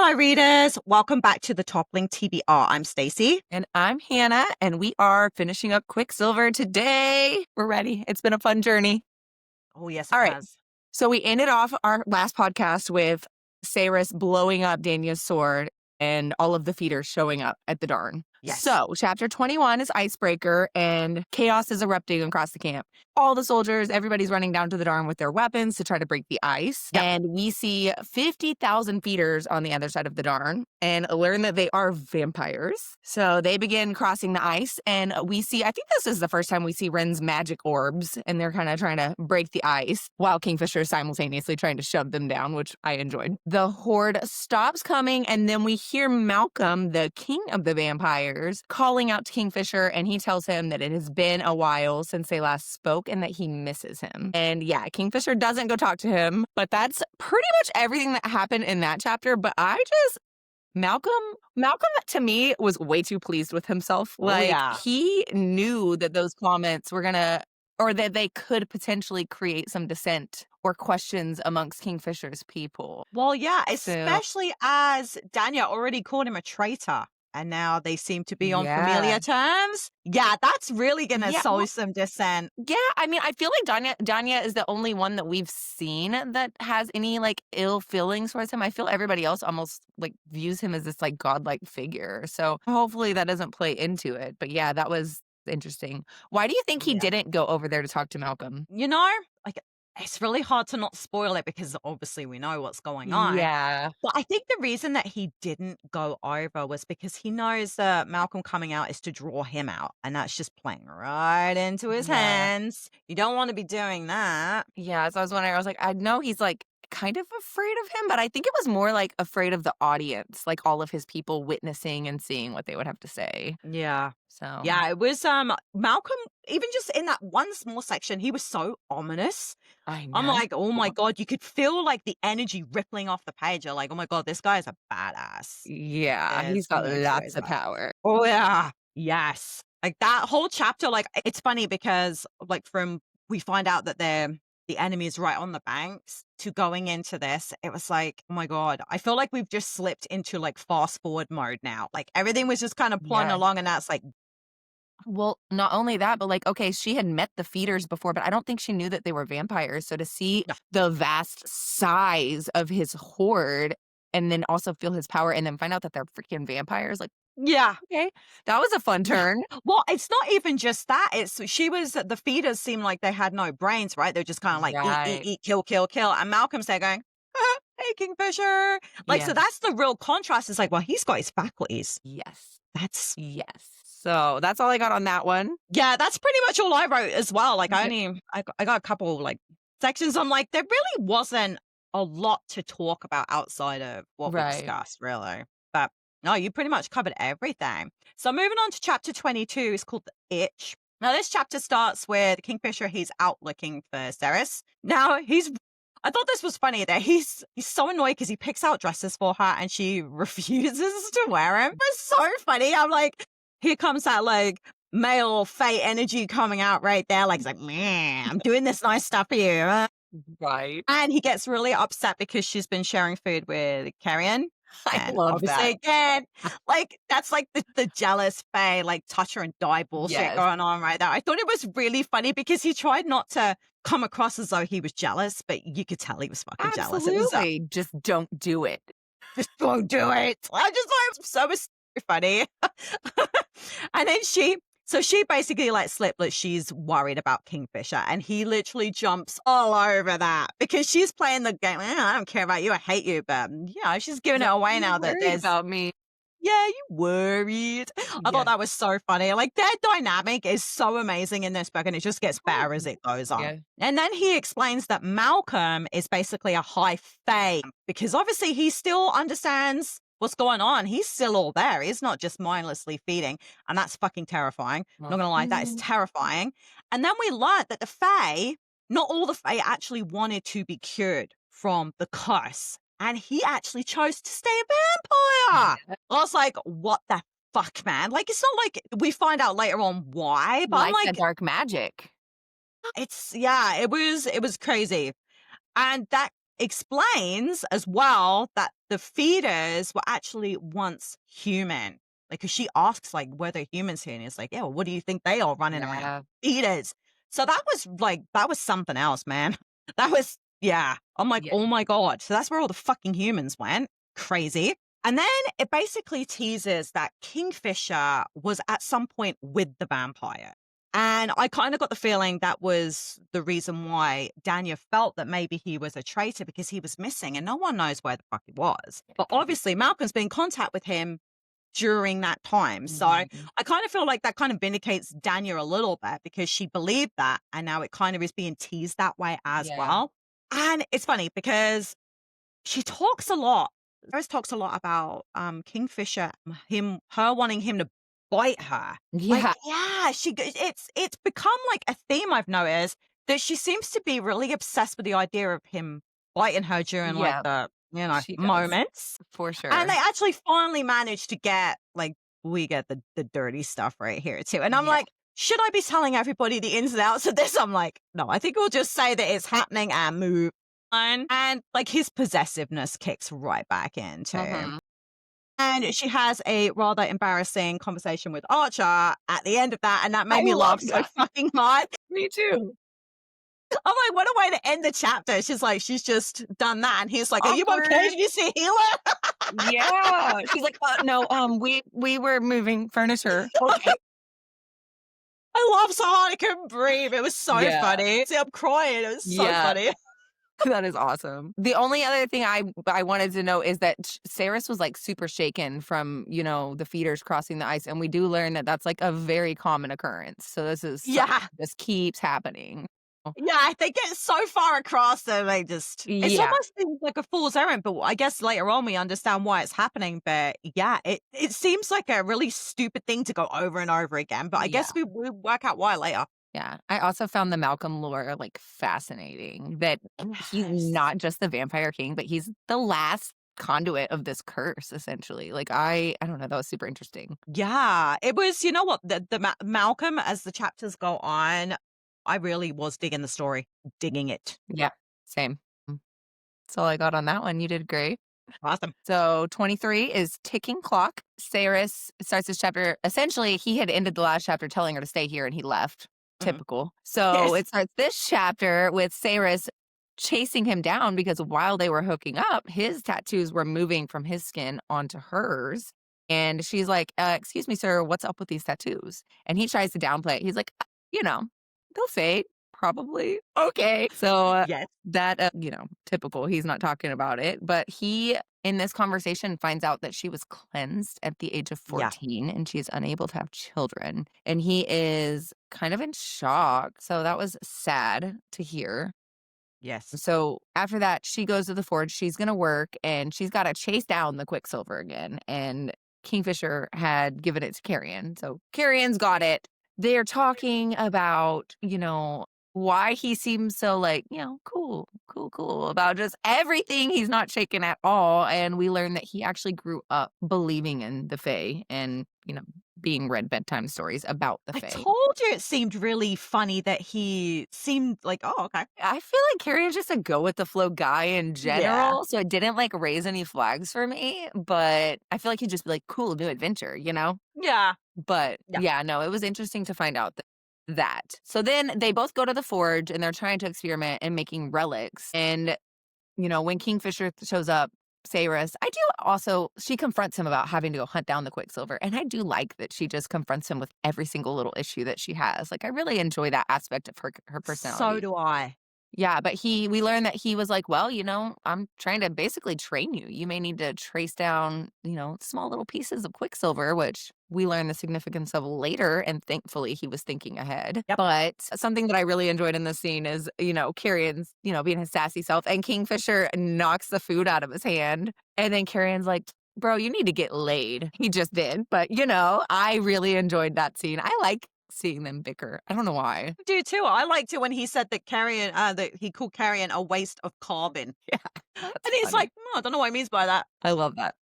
Hello, readers. Welcome back to the Toppling TBR. I'm Stacey. And I'm Hannah, and we are finishing up Quicksilver today. We're ready. It's been a fun journey. Oh, yes, All it right. has. So we ended off our last podcast with Saeris blowing up Danya's sword and all of the feeders showing up at the Darn. Yes. So chapter 21 is Icebreaker, and chaos is erupting across the camp. All the soldiers, everybody's running down to the Darn with their weapons to try to break the ice. Yep. And we see 50,000 feeders on the other side of the Darn and learn that they are vampires. So they begin crossing the ice, and we see, I think this is the first time we see Ren's magic orbs, and they're kind of trying to break the ice while Kingfisher is simultaneously trying to shove them down, which I enjoyed. The horde stops coming, and then we hear Malcolm, the king of the vampires, calling out to Kingfisher, and he tells him that it has been a while since they last spoke and that he misses him. And yeah, Kingfisher doesn't go talk to him, but that's pretty much everything that happened in that chapter. But Malcolm to me was way too pleased with himself. He knew that those comments were gonna, or that they could potentially create some dissent or questions amongst Kingfisher's people. Well, yeah, especially as Danya already called him a traitor. And now they seem to be on familiar terms. Yeah, that's really going to sow some dissent. Yeah, I mean, I feel like Danya is the only one that we've seen that has any, like, ill feelings towards him. I feel everybody else almost, like, views him as this, like, godlike figure. So hopefully that doesn't play into it. But yeah, that was interesting. Why do you think he didn't go over there to talk to Malcolm? You know, like, it's really hard to not spoil it because obviously we know what's going on. Yeah. But I think the reason that he didn't go over was because he knows that Malcolm coming out is to draw him out. And that's just playing right into his hands. You don't want to be doing that. Yeah, so I was wondering, I was like, I know he's like kind of afraid of him, but I think it was more like afraid of the audience, like all of his people witnessing and seeing what they would have to say. Yeah. So yeah, it was Malcolm, even just in that one small section, he was so ominous. I know. I'm like, oh my God, you could feel like the energy rippling off the page. You're like, oh my God, this guy is a badass. Yeah, he's got lots of power. Oh yeah. Yes. Like that whole chapter, like it's funny because like we find out that the enemy is right on the banks to going into this. It was like, oh my God, I feel like we've just slipped into like fast forward mode now. Like everything was just kind of plodding along, and that's like, well, not only that, but like, okay, she had met the feeders before, but I don't think she knew that they were vampires. So to see the vast size of his horde and then also feel his power and then find out that they're freaking vampires, like, yeah. Okay. That was a fun turn. Well, it's not even just that. The feeders seemed like they had no brains, right? They're just kind of like eat, kill. And Malcolm's there going, hey, Kingfisher. So that's the real contrast. It's like, well, he's got his faculties. Yes. Yes. So that's all I got on that one. Yeah, that's pretty much all I wrote as well. Like I got a couple like sections. I'm like, there really wasn't a lot to talk about outside of what we discussed, really. But no, you pretty much covered everything. So moving on to chapter 22, is called The Itch. Now this chapter starts with Kingfisher. He's out looking for Saeris. Now I thought this was funny that he's so annoyed because he picks out dresses for her and she refuses to wear them. It's so funny. I'm like, here comes that like male fate energy coming out right there. Like, he's like, man, I'm doing this nice stuff for you. Right. And he gets really upset because she's been sharing food with Carrion. I love that. Again, like that's like the jealous fae, like touch her and die bullshit going on right there. I thought it was really funny because he tried not to come across as though he was jealous, but you could tell he was fucking jealous. Absolutely. Just don't do it. Just don't do it. I just thought it was so funny. And then she basically like slipped that she's worried about Kingfisher, and he literally jumps all over that because she's playing the game. I don't care about you. I hate you. But yeah, she's giving it away now that there's about me. Yeah, you worried. I thought that was so funny. Like their dynamic is so amazing in this book, and it just gets better as it goes on. Yeah. And then he explains that Malcolm is basically a high fae because obviously he still understands what's going on. He's still all there. He's not just mindlessly feeding. And that's fucking terrifying. I'm not going to lie. That is terrifying. And then we learned that the fae, not all the fae actually wanted to be cured from the curse. And he actually chose to stay a vampire. I was like, what the fuck, man? Like, it's not like we find out later on why. But I'm like, the dark magic. It was crazy. And that explains as well that the feeders were actually once human. Like, 'cause she asks, like, were there humans here? And it's like, yeah, well, what do you think they are running around? Yeah. Feeders. So that was something else, man. That was, yeah. I'm like, Yeah. oh my God. So that's where all the fucking humans went. Crazy. And then it basically teases that Kingfisher was at some point with the vampire. And I kind of got the feeling that was the reason why Danya felt that maybe he was a traitor because he was missing and no one knows where the fuck he was. But obviously, Malcolm's been in contact with him during that time. So I Mhm. kind of feel like that kind of vindicates Danya a little bit because she believed that. And now it kind of is being teased that way as Yeah. well. And it's funny because she talks a lot. Rose talks a lot about Kingfisher, her wanting him to bite her. Like, Yeah. yeah, it's become like a theme I've noticed that she seems to be really obsessed with the idea of him biting her during like Yeah. the She does. moments. For And sure. they actually finally managed to get like we get the dirty stuff right here too. And I'm Yeah. like, should I be telling everybody the ins and outs of this? I'm like, no, I think we'll just say that it's happening and move on. And like his possessiveness kicks right back in too. Mhm. And she has a rather embarrassing conversation with Archer at the end of that, and that I made me love laugh so that. fucking hard. Me too. I'm like, what a way to end the chapter. She's like, she's just done that. And he's like, are you okay? Awkward. Did you see a healer? Yeah. She's like, no, we were moving furniture. Okay. I laughed so hard I couldn't breathe. It was so Yeah. funny. See, I'm crying. It was so Yeah. funny. That is awesome. The only other thing I wanted to know is that Saeris was like super shaken from, the feeders crossing the ice. And we do learn that that's like a very common occurrence. So this is something Yeah. that just keeps happening. Yeah, they get so far across that they just it's Yeah. almost seems like a fool's errand, but I guess later on we understand why it's happening. But yeah, it seems like a really stupid thing to go over and over again. But I Yeah. guess we work out why later. Yeah. I also found the Malcolm lore like fascinating that he's Yes. not just the vampire king, but he's the last conduit of this curse, essentially. Like I don't know, that was super interesting. Yeah, it was. You know what? Malcolm, as the chapters go on, I really was digging the story, digging it. Yeah. Same. That's all I got on that one. You did great. Awesome. So 23 is ticking clock. Saeris starts this chapter. Essentially, he had ended the last chapter telling her to stay here and he left. Mhm. Typical. So Yes. it starts this chapter with Saeris chasing him down because while they were hooking up, his tattoos were moving from his skin onto hers. And she's like, excuse me, sir, what's up with these tattoos? And he tries to downplay it. He's like, you know, they'll fade, probably. Okay. So Yes. that, typical. He's not talking about it. But he, in this conversation, finds out that she was cleansed at the age of Yeah. 14 and she's unable to have children. And he is kind of in shock. So that was sad to hear. Yes. So after that, she goes to the forge. She's going to work and she's got to chase down the Quicksilver again. And Kingfisher had given it to Carrion. So Carrion's got it. They're talking about, why he seems so like, cool about just everything. He's not shaken at all. And we learn that he actually grew up believing in the Fae and, being read bedtime stories about the I Fae. told you it seemed really funny that he seemed like, oh, okay. I feel like Carrion's just a go with the flow guy in Yeah. general, so it didn't, like, raise any flags for me, but I feel like he'd just be like, "Cool, new adventure," you know? Yeah. But, Yeah. yeah, no, it was interesting to find out that. So then they both go to the forge, and they're trying to experiment in making relics, and, when Kingfisher shows up, Saeris, I do also she confronts him about having to go hunt down the Quicksilver, and I do like that she just confronts him with every single little issue that she has. Like, I really enjoy that aspect of her So personality. do I. Yeah, but we learned that he was like, "Well, I'm trying to basically train you. You may need to trace down, small little pieces of Quicksilver," which we learn the significance of later, and thankfully he was thinking ahead. Yep. But something that I really enjoyed in this scene is, Carrion's, being his sassy self, and Kingfisher knocks the food out of his hand, and then Carrion's like, "Bro, you need to get laid." He just did, but, I really enjoyed that scene. I like seeing them bicker. I don't know why. I do too. I liked it when he said that that he called carrion a waste of carbon. Yeah, And that's he's funny. like, I don't know what he means by that. I love that.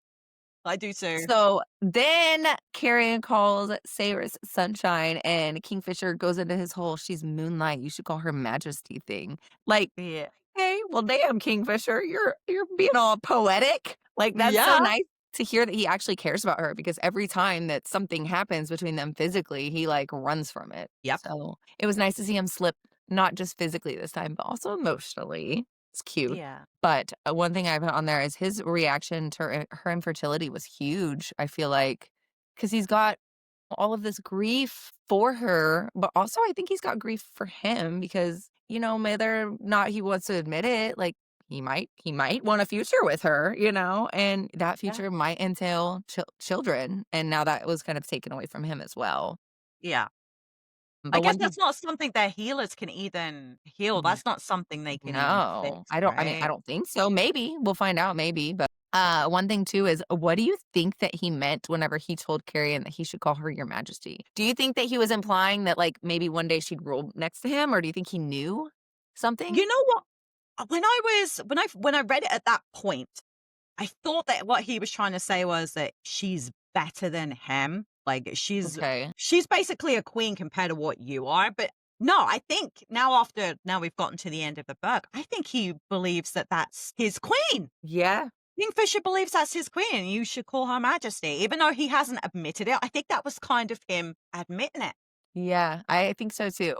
I do too. So then Carrion calls Saeris Sunshine and Kingfisher goes into his whole she's moonlight, you should call her majesty thing. Like, Yeah. hey, well, damn, Kingfisher, you're being all poetic. Like, that's so Yeah. nice to hear that he actually cares about her because every time that something happens between them physically, he, like, runs from it. Yep. So, it was nice to see him slip, not just physically this time, but also emotionally. It's cute. Yeah. But, one thing I put on there is his reaction to her infertility was huge, I feel like, because he's got all of this grief for her, but also I think he's got grief for him because, whether or not he wants to admit it, like he might want a future with her, and that Yeah. future might entail children. And now that was kind of taken away from him as well. Yeah. I But guess one thing, that's not something that healers can even heal. n- That's not something they can even no, fix, I right? don't think so. Maybe we'll find out. Maybe, but one thing too is, what do you think that he meant whenever he told Carrie that he should call her Your Majesty? Do you think that he was implying that like maybe one day she'd rule next to him, or do you think he knew something? You know what? When I read it at that point, I thought that what he was trying to say was that she's better than him. Like Okay. she's basically a queen compared to what you are. But no, I think now we've gotten to the end of the book, I think he believes that that's his queen. Yeah. Kingfisher believes that's his queen and you should call her majesty, even though he hasn't admitted it. I think that was kind of him admitting it. Yeah, I think so too.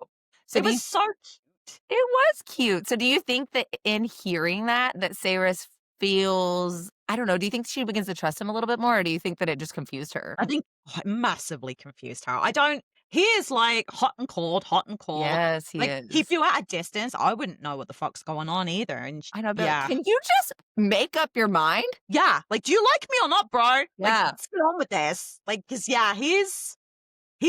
So It do was you so cute. It was cute. So do you think that in hearing that Saeris feels, I don't know, do you think she begins to trust him a little bit more, or do you think that it just confused her? I think massively confused her. I don't He is like hot and cold, hot and cold. Yes, he Like, if is. you were at a distance, I wouldn't know what the fuck's going on either, and I know, but yeah. can you just make up your mind? Yeah, like, "Do you like me or not, bro? Like, Yeah, what's going on with this?" Like, because yeah, he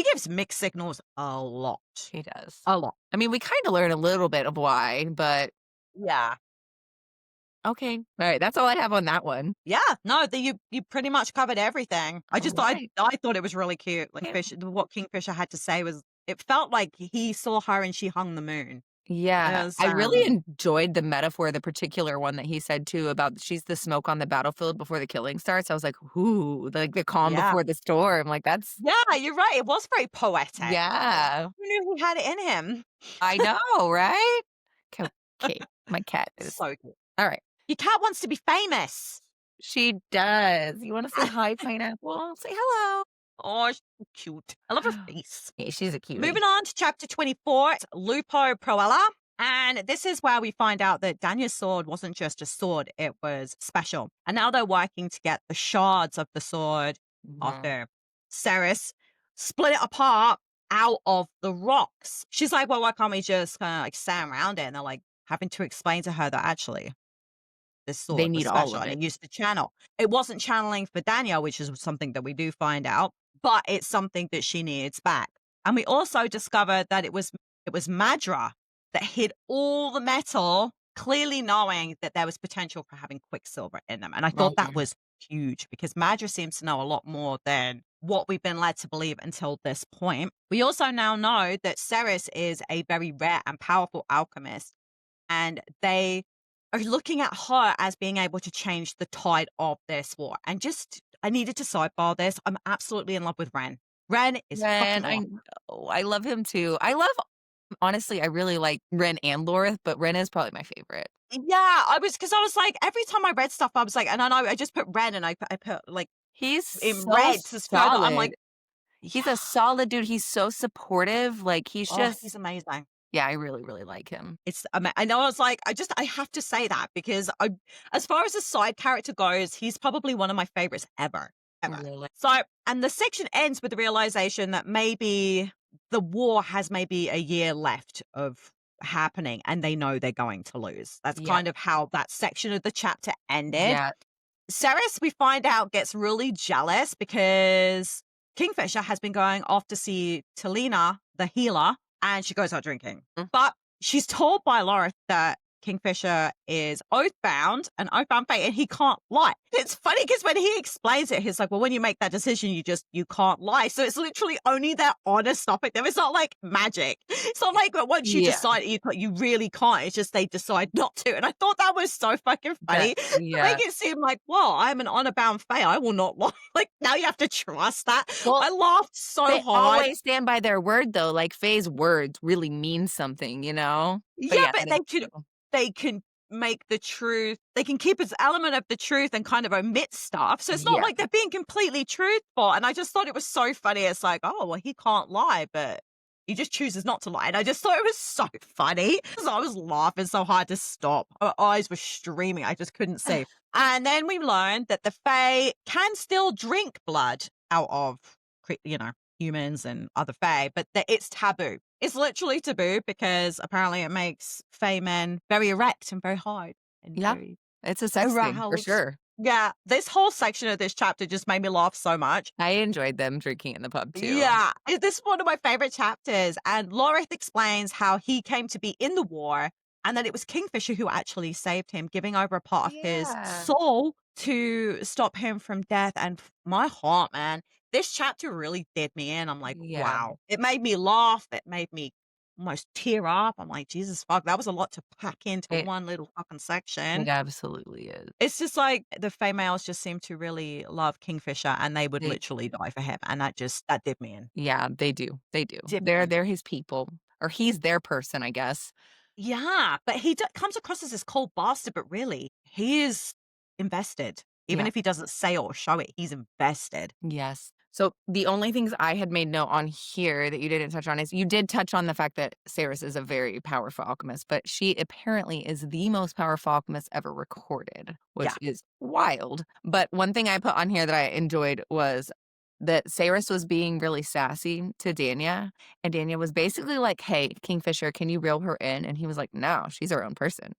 gives mixed signals a lot. he does. A lot. I mean, we kinda learn a little bit of why, but Yeah. okay. Alright, that's all I have on that one. Yeah, no, you pretty much covered everything. I just thought Alright. I thought it was really cute. Like, Yeah. what Kingfisher had to say was it felt like he saw her and she hung the moon. It Yeah, was, I really enjoyed the metaphor, the particular one that he said too about she's the smoke on the battlefield before the killing starts. I was like, "Ooh," like the calm yeah. before the storm. Like that's Yeah, you're right, it was very poetic. yeah, Who knew he had it in him? I know, right? Okay, my cat is So cute. all right. Your cat wants to be famous. She does. You want to say hi, pineapple? Say hello. Oh, she's so cute. I love her face. Hey, she's a cutie. Moving on to chapter 24, it's Lupo Proella. And this is where we find out that Danya's sword wasn't just a sword, it was special. And now they're working to get the shards of the sword Mhm. after Saeris split it apart out of the rocks. She's like, well, why can't we just kind of like stand around it? And they're like having to explain to her that actually this They sword was need all special of and it. it used to channel. It wasn't channeling for Danya, which is something that we do find out, but it's something that she needs back. And we also discovered that it was Madra that hid all the metal, clearly knowing that there was potential for having Quicksilver in them. And I thought that Mhm. was huge because Madra seems to know a lot more than what we've been led to believe until this point. We also now know that Saeris is a very rare and powerful alchemist, and they are looking at her as being able to change the tide of this war. And just, I needed to sidebar this. I'm absolutely in love with Ren. Ren is Ren, fucking I awesome. know. I love him too. I love honestly, I really like Ren and Lorith, but Ren is probably my favorite. Yeah, because I was like, every time I read stuff, I was like, and I know I just put Ren and I put like He's in so red to show that I'm like, solid. yeah, He's a solid dude. He's so supportive. Like he's oh, he's just amazing. yeah, I really, really like him. I know I was like, I have to say that because as far as a side character goes, he's probably one of my favorites ever, ever. Really. So, and the section ends with the realization that maybe the war has maybe a year left of happening and they know they're going to lose. That's Yeah. kind of how that section of the chapter ended. Yeah. Saris, we find out, gets really jealous because Kingfisher has been going off to see Lena, the healer, and she goes out drinking. Mm. But she's told by Laura that Kingfisher is oathbound, an oathbound fate, and he can't lie. It's funny because when he explains it, he's like, well, when you make that decision, you can't lie. So it's literally only their honor stopping them. It's not like magic. It's not like once you Yeah. decide you really can't. It's just they decide not to. And I thought that was so fucking funny to Yeah. make it seem like, well, I'm an honor bound fate. I will not lie. Like now you have to trust that. Well, I laughed so they hard. always stand by their word though. Like Faye's words really mean something, you know? But Yeah, yeah, but that is true. they can make the truth, they can keep its element of the truth and kind of omit stuff. So it's not Yeah. like they're being completely truthful. And I just thought it was so funny. It's like, oh, well, he can't lie, but he just chooses not to lie. And I just thought it was so funny. So I was laughing so hard to stop. Our eyes were streaming. I just couldn't see. And then we learned that the Fae can still drink blood out of, humans and other Fae, but that it's taboo. It's literally taboo because apparently it makes Fae men very erect and very hard and Yeah. very It's a sex thing for aroused. sure. Yeah, this whole section of this chapter just made me laugh so much. I enjoyed them drinking in the pub too. Yeah, this is one of my favorite chapters. And Lorith explains how he came to be in the war and that it was Kingfisher who actually saved him, giving over a part of his Yeah. soul to stop him from death. And my heart, man, this chapter really did me in. I'm like, Yeah. wow. It made me laugh. It made me almost tear up. I'm like, Jesus fuck, that was a lot to pack into It one little fucking it section. absolutely is. It's just like the females just seem to really love Kingfisher and they would They literally die for him. And that did me in. Yeah, they do. They do. Did me They're in. they're his people, or he's their person, I guess. Yeah, but he comes across as this cold bastard, but really, he is invested. Even Yeah. if he doesn't say or show it, he's invested. Yes. So the only things I had made note on here that you didn't touch on is you did touch on the fact that Saeris is a very powerful alchemist, but she apparently is the most powerful alchemist ever recorded, Yeah, which is wild. But one thing I put on here that I enjoyed was that Saeris was being really sassy to Danya, and Danya was basically like, "Hey, Kingfisher, can you reel her in?" And he was like, "No, she's her own person."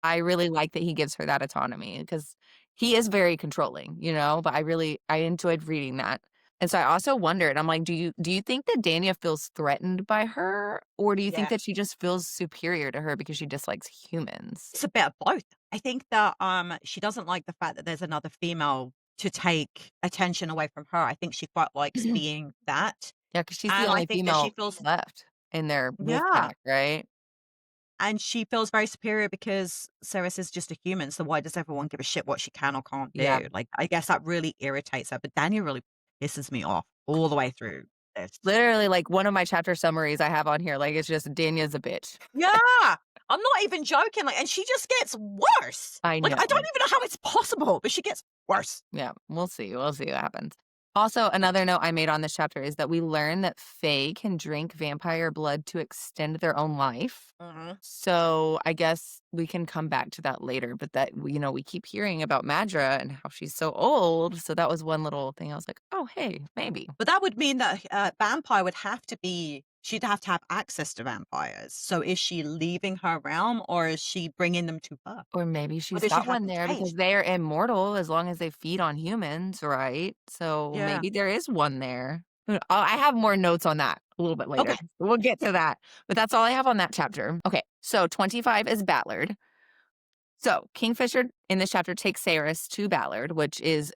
I really like that he gives her that autonomy because he is very controlling, but I enjoyed reading that. And so I also wondered, I'm like, do you think that Danya feels threatened by her, or do you think yeah. that she just feels superior to her because she dislikes humans? It's a bit of both. I think that she doesn't like the fact that there's another female to take attention away from her. I think she quite likes being that. Yeah, because she's the And I only think that she female feels left in their wolf yeah. pack, right? And she feels very superior because Ceres is just a human, so why does everyone give a shit what she can or can't Yeah. do? Like, I guess that really irritates her, but Daniel really pisses me off all the way through this. Literally, like one of my chapter summaries I have on here, like it's just Danya's a bitch. Yeah! I'm not even joking, like, and she just gets worse! I Like, know. I don't even know how it's possible, but she gets worse. Yeah, we'll see. We'll see what happens. Also, another note I made on this chapter is that we learn that Fae can drink vampire blood to extend their own life. Mhm. So I guess we can come back to that later. But we keep hearing about Madra and how she's so old. So that was one little thing. I was like, oh, hey, maybe. But that would mean that vampire would have to be she'd have to have access to vampires. So is she leaving her realm or is she bringing them to her? Or maybe Or she's does she got have one them there because caged? they are immortal as long as they feed on humans, right? So Yeah. maybe there is one there. I have more notes on that a little bit later. Okay. We'll get to that. But that's all I have on that chapter. Okay, so 25 is Ballard. So Kingfisher in this chapter takes Saeris to Ballard, which is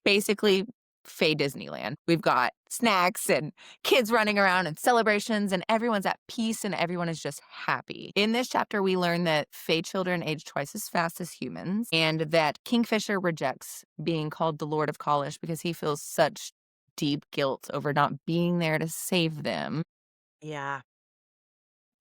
basically Fey Disneyland. We've got snacks and kids running around and celebrations, and everyone's at peace and everyone is just happy. In this chapter, we learn that Fey children age twice as fast as humans, and that Kingfisher rejects being called the Lord of Kalish because he feels such deep guilt over not being there to save them. Yeah.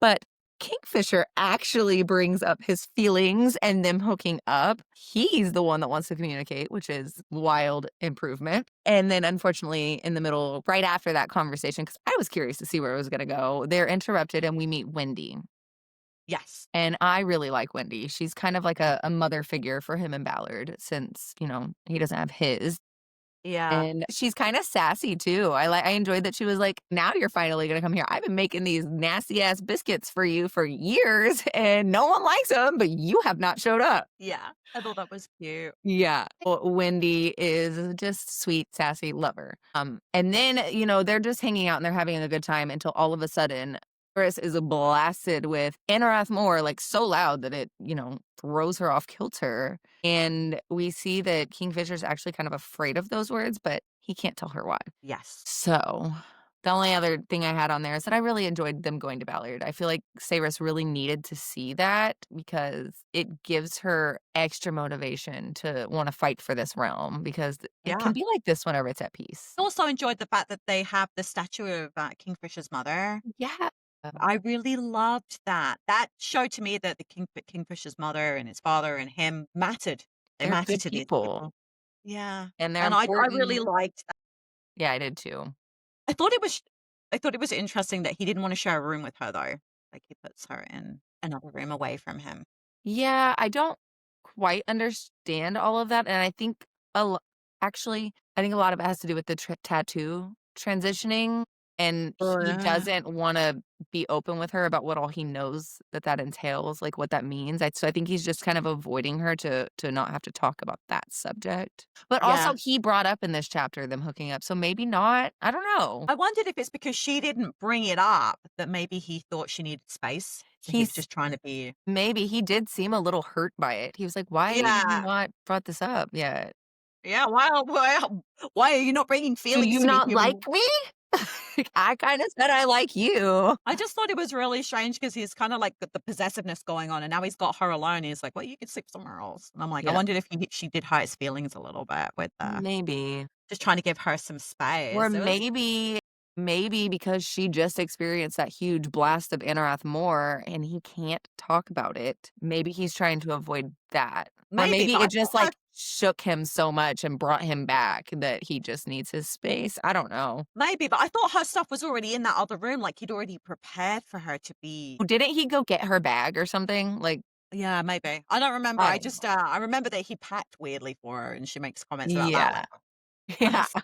But Kingfisher actually brings up his feelings and them hooking up. He's the one that wants to communicate, which is wild improvement. And then, unfortunately, in the middle, right after that conversation, because I was curious to see where it was going to go, they're interrupted and we meet Wendy. Yes. And I really like Wendy. She's kind of like a mother figure for him and Ballard since, he doesn't have his. Yeah. And she's kinda sassy too. I enjoyed that she was like, "Now you're finally gonna come here. I've been making these nasty ass biscuits for you for years, and no one likes them, but you have not showed up." Yeah. I thought that was cute. Yeah. Well, Wendy is just sweet, sassy, lover. And then, they're just hanging out and they're having a good time until all of a sudden, Chris is blasted with Anarath Moore, like so loud that it, throws her off kilter. And we see that Kingfisher's actually kind of afraid of those words, but he can't tell her why. Yes. So the only other thing I had on there is that I really enjoyed them going to Ballard. I feel like Saeris really needed to see that because it gives her extra motivation to want to fight for this realm because it Yeah. can be like this whenever it's at peace. I also enjoyed the fact that they have the statue of Kingfisher's mother. Yeah. I really loved that. That showed to me that the Kingfisher's mother and his father and him mattered. They They're mattered good to these people, people. Yeah, and they're and I really important. liked that. Yeah, I did too. I thought it was I thought it was interesting that he didn't wanna share a room with her, though. Like, he puts her in another room away from him. Yeah, I don't quite understand all of that, and I think a lo actually, I think a lot of it has to do with the tattoo transitioning, and Oh, he yeah. doesn't wanna be open with her about what all he knows that that entails, like, what that means. I think he's just kind of avoiding her to not have to talk about that subject. But also, Yeah. he brought up in this chapter them hooking up, so maybe not. I don't know. I wondered if it's because she didn't bring it up that maybe he thought she needed space, so he was He's just trying to be. maybe he did seem a little hurt by it. He was like, "Why have you Yeah. not brought this up yet?" Yeah, why are you not bringing "Do feelings you to me, not like human? me?" I kinda said I like you. I just thought it was really strange because he's kinda like got the possessiveness going on, and now he's got her alone, he's like, "Well, you can sleep somewhere else." And I'm like, I Yeah, wondered if she did hurt his feelings a little bit with, maybe. just trying to give her some Or space. It was maybe because she just experienced that huge blast of Anorath more and he can't talk about it, maybe he's trying to avoid that. Or maybe, maybe but I it thought just, her like, shook him so much and brought him back that he just needs his space. I don't know. stuff was already in that other room, like, he'd already prepared for her to be. Didn't he go get her bag or something? Like, Yeah, maybe. I don't remember. I I don't just, know. I remember that he packed weirdly for her, and she makes comments about that Yeah. later. I Yeah. was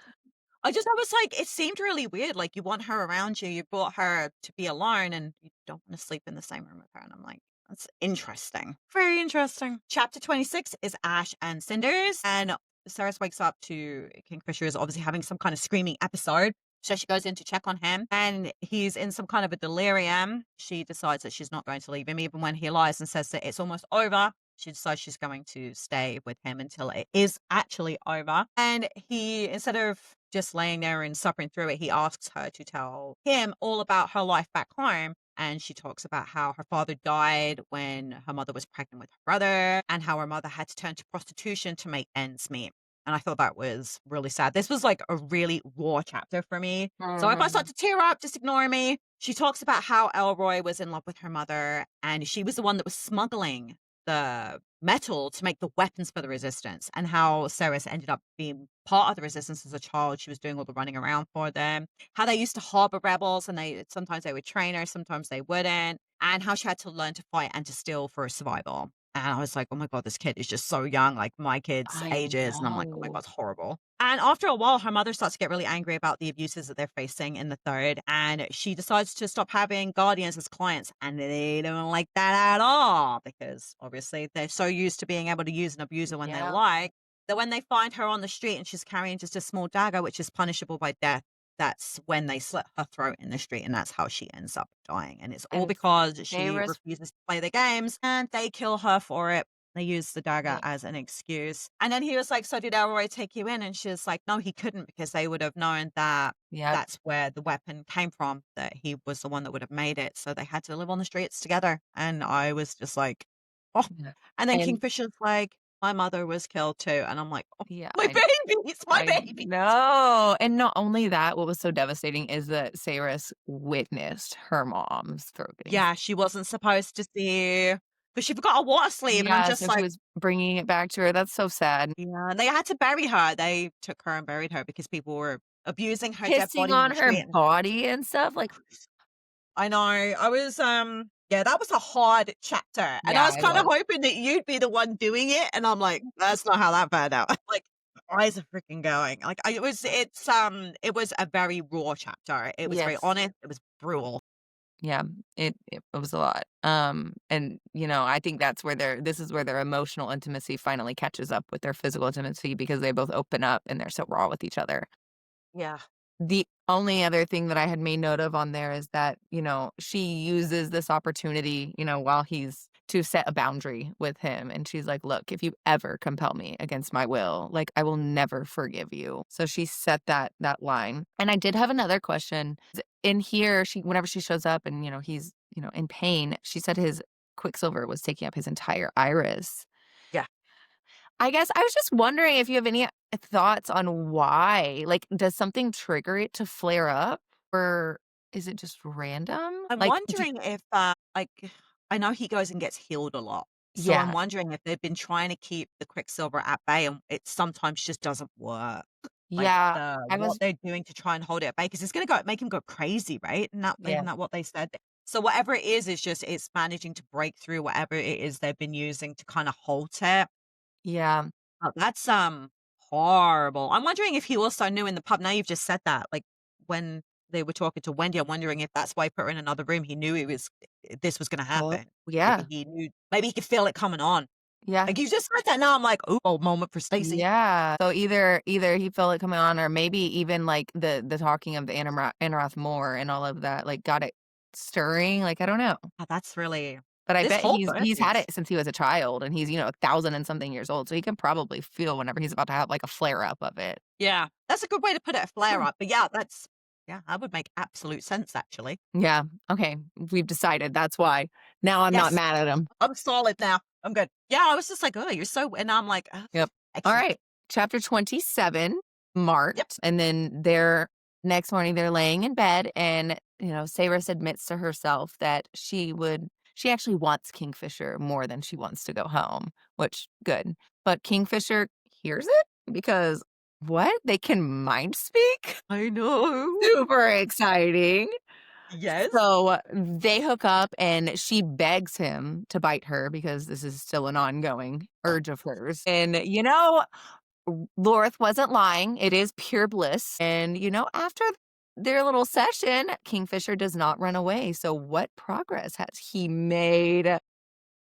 I was like, it seemed really weird, like, you want her around you, you brought her to be alone, and you don't wanna sleep in the same room with her, and I'm like, "That's interesting." Very interesting. Chapter 26 is Ash and Cinders, and Saeris wakes up to Kingfisher is obviously having some kind of screaming episode, so she goes in to check on him, and he's in some kind of a delirium. She decides that she's not going to leave him even when he lies and says that it's almost over. She decides she's going to stay with him until it is actually over. And he, instead of just laying there and suffering through it, he asks her to tell him all about her life back home. And she talks about how her father died when her mother was pregnant with her brother, and how her mother had to turn to prostitution to make ends meet. And I thought that was really sad. This was like a really raw chapter for me. So if I start Mhm. to tear up, just ignore me. She talks about how Elroy was in love with her mother, and she was the one that was smuggling the metal to make the weapons for the resistance, and how Saeris ended up being part of the resistance as a child. She was doing all the running around for them. How they used to harbor rebels, and they sometimes they would train her, sometimes they wouldn't, and how she had to learn to fight and to steal for survival. And I was like, "Oh my god, this kid is just so young, like my kid's I ages." And I'm like, "Oh my god, know. it's horrible." And after a while, her mother starts to get really angry about the abuses that they're facing in the third, and she decides to stop having guardians as clients, and they don't like that at all because obviously they're so used to being able to use and abuse her when they Yeah. like that when they find her on the street and she's carrying just a small dagger, which is punishable by death, that's when they slit her throat in the street, and that's how she ends up dying. And it's all And because she Saris refuses to play the games, and they kill her for it. They use the dagger yeah. as an excuse. And then he was like, "So did Elroy take you in?" And she was like, "No, he couldn't because they would have known that Yep. that's where the weapon came from, that he was the one that would have made it. So they had to live on the streets together." And I was just like, "Oh." Yeah. And then And Kingfisher's like, "My mother was killed too." And I'm like, "Oh, yeah, my babies, my I babies." know, and not only that, what was so devastating is that Saris witnessed her mom's throat getting Yeah, she wasn't supposed to see, but she forgot a water sleeve. And I'm yeah, just so she like, was bringing it back to her, that's so sad. yeah, and they had to bury her. They took her and buried her because people were abusing her dead Pissing body in on the her street. body and stuff, like I know. I was, yeah, that was a hard chapter, and I yeah, was it kinda was. hoping that you'd be the one doing it, and I'm like, "That's not how that panned out." Like, my eyes are freaking going. Like, it was a very raw chapter. It was very Yes. honest, it was brutal. Yeah, it was a lot, and, I think that's where this is where their emotional intimacy finally catches up with their physical intimacy because they both open up and they're so raw with each other. Yeah. The only other thing that I had made note of on there is that, she uses this opportunity, while he's to set a boundary with him, and she's like, "Look, if you ever compel me against my will, like, I will never forgive you." So she set that line. And I did have another question. In here, she whenever she shows up and, he's, in pain, she said his Quicksilver was taking up his entire iris. Yeah. I guess I was just wondering if you have any thoughts on why. Like, does something trigger it to flare up? Or is it just random? I'm Like, wondering if, like, I know he goes and gets healed a lot. So I'm yeah, wondering if they've been trying to keep the Quicksilver at bay and it sometimes just doesn't work. Like yeah, I what was, they're doing to try and hold it at bay because it's gonna go make him go crazy, right? And that yeah, isn't that what they said? So whatever it is just it's managing to break through whatever it is they've been using to kind of halt it. yeah, Oh, that's, horrible. I'm wondering if he also knew in the pub now you've just said that, like, when they were talking to Wendy, I'm wondering if that's why he put her in another room. He knew this was gonna oh, happen. yeah, Maybe he knew maybe he could feel it coming on. yeah. Like, you just said that now, I'm like, "Ooh, moment for Stacey." Yeah. So either he felt it coming on, or maybe even like the talking of the Anorath Moor and all of that, like got it stirring. Like I don't know, Oh, that's really but I this bet whole he's had is it since he was a child, and he's 1,000 and something years old, so he can probably feel whenever he's about to have like a flare up of it. yeah, that's a good way to put it, a flare Hmm. up, but yeah, that's yeah, that would make absolute sense, actually. Yeah. Okay. We've decided that's why. Now I'm not Yes, mad at him. I'm solid now. I'm good. Yeah, I was just like, "Oh, you're so," and now I'm like, "Oh, Yep. All excellent." right. Chapter 27 Yep. marked. And then they're next morning they're laying in bed and Saris admits to herself that she actually wants Kingfisher more than she wants to go home, which good. But Kingfisher hears it because what? They can mind speak? I know. Super exciting. Yes. So they hook up and she begs him to bite her because this is still an ongoing urge of hers. And Lorith wasn't lying. It is pure bliss. And after their little session, Kingfisher does not run away. So what progress has he made?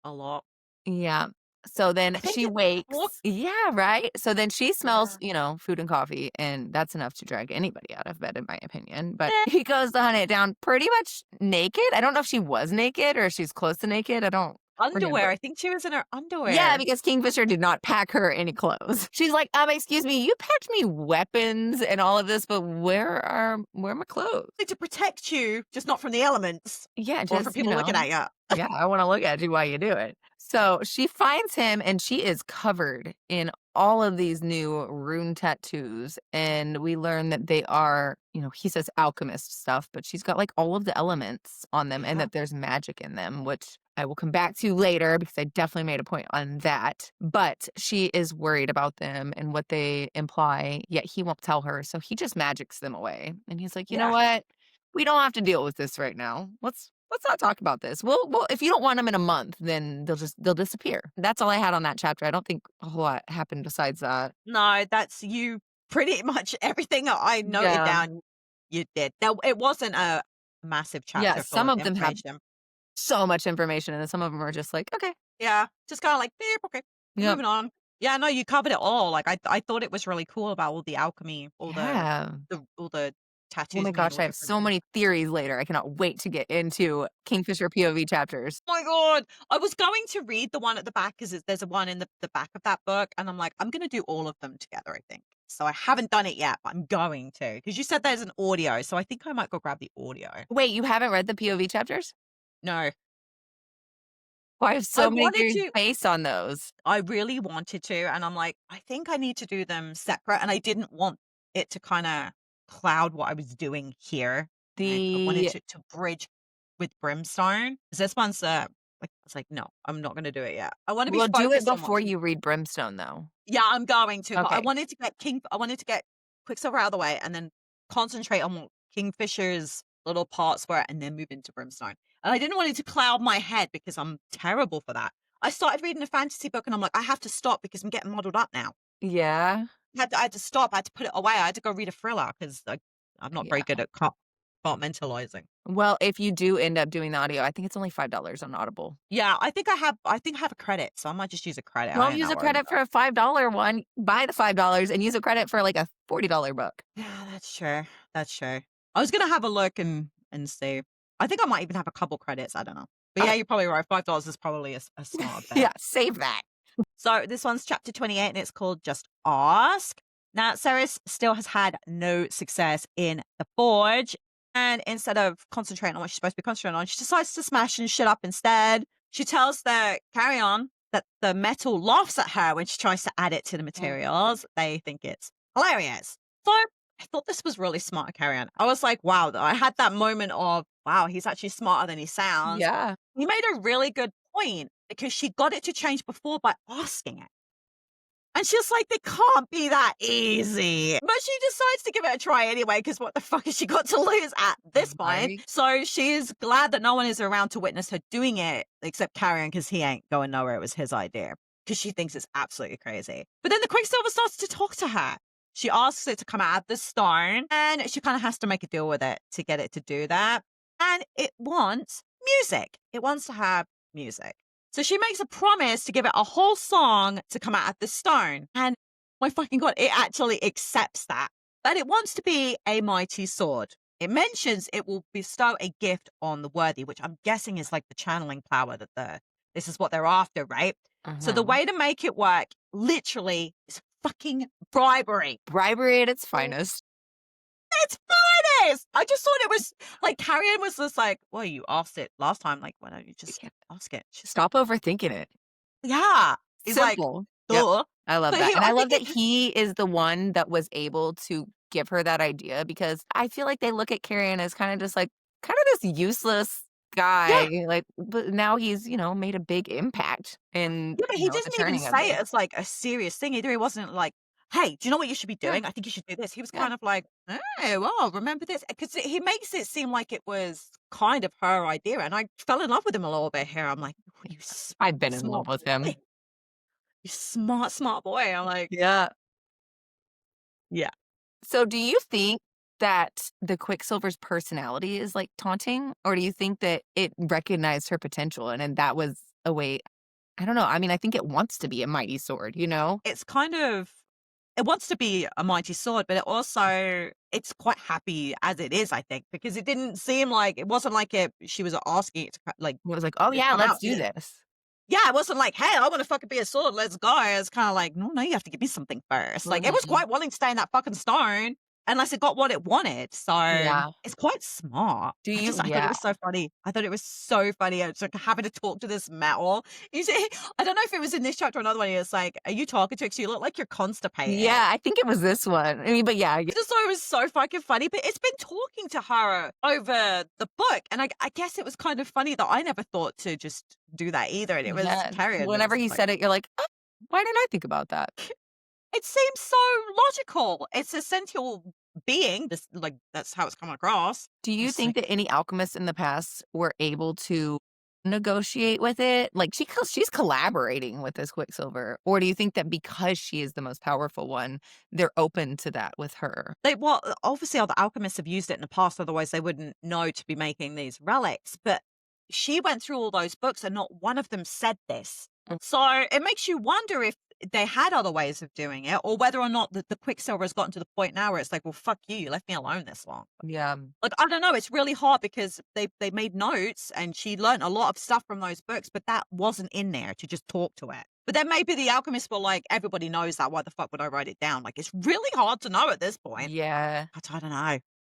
A lot. Yeah. So then I think she it's more wakes. Yeah, right. So then she smells, yeah. food and coffee, and that's enough to drag anybody out of bed, in my opinion. But Eh, he goes to hunt it down pretty much naked. I don't know if she was naked or if she's close to naked. I don't underwear, remember. I think she was in her Yeah, underwear. because Kingfisher did not pack her any clothes. She's like, excuse me, you packed me weapons and all of this, but where are my clothes? Like, to protect you, just not from the elements Yeah, or from just, people looking at you. yeah, I wanna look at you while you do it. So, she finds him, and she is covered in all of these new rune tattoos, and we learn that they are, he says alchemist stuff, but she's got, like, all of the elements on them and Yeah. that there's magic in them, which I will come back to later because I definitely made a point on that. But she is worried about them and what they imply, yet he won't tell her, so he just magics them away, and he's like, "You know Yeah. what? We don't have to deal with this right now. Let's not talk about this. Well, if you don't want them in a month, then they'll disappear." That's all I had on that chapter. I don't think a whole lot happened besides that. No, that's you pretty much everything I noted Yeah. down, you did. Now, it wasn't a massive Yeah, chapter full some of of them have information. so much information, and then some of them are just like, "Okay. Yeah, just kinda like, "Beep, okay, Yep. moving on." Yeah, no, you covered it all, like, I thought it was really cool about all the alchemy, Yeah. all the Oh tattoos my mean gosh, all I have different so things. many theories later. I cannot wait to get into Kingfisher POV chapters. Oh my god! I was going to read the one at the back 'cause there's a one in the back of that book, and I'm like, "I'm gonna do all of them together, I think." So I haven't done it yet, but I'm going to because you said there's an audio, so I think I might go grab the audio. Wait, you haven't read the POV chapters? No. Well, I have I so many wanted theories to based on those. I really wanted to, and I'm like, "I think I need to do them separate," and I didn't want it to kinda cloud what I was doing here. I wanted The to bridge with Brimstone. 'Cause this one's, like I was like, "No, I'm not gonna do it yet." I wanna be Well, do it focused on what before you read Brimstone, though. yeah, I'm going to, but Okay. I wanted to get Quicksilver out of the way and then concentrate on what Kingfisher's little parts were and then move into Brimstone. And I didn't want it to cloud my head because I'm terrible for that. I started reading a fantasy book and I'm like, I have to stop because I'm getting muddled up now. Yeah. I had to stop. I had to put it away. I had to go read a thriller because I'm not very Yeah. good at compartmentalizing. Well, if you do end up doing the audio, I think it's only $5 on Audible. Yeah, I think I have a credit, so I might just use a credit. I Don't ain't use not a worried credit about for a $5 one. Buy the $5 and use a credit for like a $40 book. yeah, that's true. That's true. I was gonna have a look and see. I think I might even have a couple credits. I don't know. But yeah, Okay. you're probably right. $5 is probably a smart bet. Yeah, save that. So this one's chapter 28 and it's called Just Ask. Now, Saeris still has had no success in the forge. And instead of concentrating on what she's supposed to be concentrating on, she decides to smash and shit up instead. She tells the carry on that the metal laughs at her when she tries to add it to the materials. They think it's hilarious. So I thought this was really smart, Carrion. I was like, wow, I had that moment of, wow, he's actually smarter than he sounds. Yeah. He made a really good point because she got it to change before by asking it. And she's like, "It can't be that easy." But she decides to give it a try anyway, because what the fuck has she got to lose at this point? Right. So she's glad that no one is around to witness her doing it, except Carrion, because he ain't going nowhere. It was his idea. Because she thinks it's absolutely crazy. But then the Quicksilver starts to talk to her. She asks it to come out of the stone, and she kind of has to make a deal with it to get it to do that. And it wants music. It wants to have music. So she makes a promise to give it a whole song to come out of the stone. And my fucking God, it actually accepts that. But it wants to be a mighty sword. It mentions it will bestow a gift on the worthy, which I'm guessing is like the channeling power that this is what they're after, right? So the Uh-huh. way to make it work literally is fucking bribery. Bribery at its finest. It's finest. I just thought it was like Carrion was just like, well, you asked it last time. Like, why don't you just Yeah. ask it? She's Stop overthinking it. yeah. He's like, Simple. Yep. duh. I love But that. And I I love think that it he is the one that was able to give her that idea because I feel like they look at Carrion as kind of just like kind of this useless guy. yeah. Like, but now he's, made a big impact in, Yeah, but he the doesn't even turning of say this. it as like a serious thing either. He wasn't like, hey, do you know what you should be Yeah. doing? I think you should do this. He was Yeah. kind of like, oh, well, remember this? Because he makes it seem like it was kind of her idea. And I fell in love with him a little bit here. I'm like, oh, you I've been in smart love with boy. him. You smart boy. I'm like, Yeah. yeah. So do you think that the Quicksilver's personality is like taunting? Or do you think that it recognized her potential and that was a way? I don't know. I mean, I think it wants to be a mighty sword, you know? It's kind of it wants to be a mighty sword, but it's quite happy as it is, I think, because it didn't seem like it wasn't like she was asking it to like It was like, oh to yeah, come let's out. do this. Yeah, it wasn't like, hey, I want to fucking be a sword, let's go. It's kind of like, no, you have to give me something first. Like it was Mhm. quite willing to stay in that fucking stone unless it got what it wanted. So Yeah. it's quite smart. Do you? I thought it Yeah. was so funny. I thought it was so funny. It's like having to talk to this metal. You see, I don't know if it was in this chapter or another one. It's like, are you talking to it? 'Cause you look like you're constipated. Yeah, I think it was this one. I mean, but yeah, I just thought it was so fucking funny, but it's been talking to her over the book, and I guess it was kind of funny that I never thought to just do that either, and it was yes. Carrion that was Whenever he just like, said it, you're like, oh, why didn't I think about that? it seems so logical. It's a sentient being, this like, that's how it's coming across. Do you It's think like, that any alchemists in the past were able to negotiate with it? Like she's collaborating with this Quicksilver, or do you think that because she is the most powerful one, they're open to that with her? obviously other alchemists have used it in the past, otherwise they wouldn't know to be making these relics, but she went through all those books and not one of them said this. Mm. So it makes you wonder if they had other ways of doing it, or whether or not the Quicksilver has gotten to the point now where it's like, well, fuck you left me alone this long. Yeah. Like, I don't know, it's really hard because they made notes and she learned a lot of stuff from those books, but that wasn't in there to just talk to it. But then maybe the alchemists were like, everybody knows that. Why the fuck would I write it down? Like, it's really hard to know at this point. Yeah. But I don't know.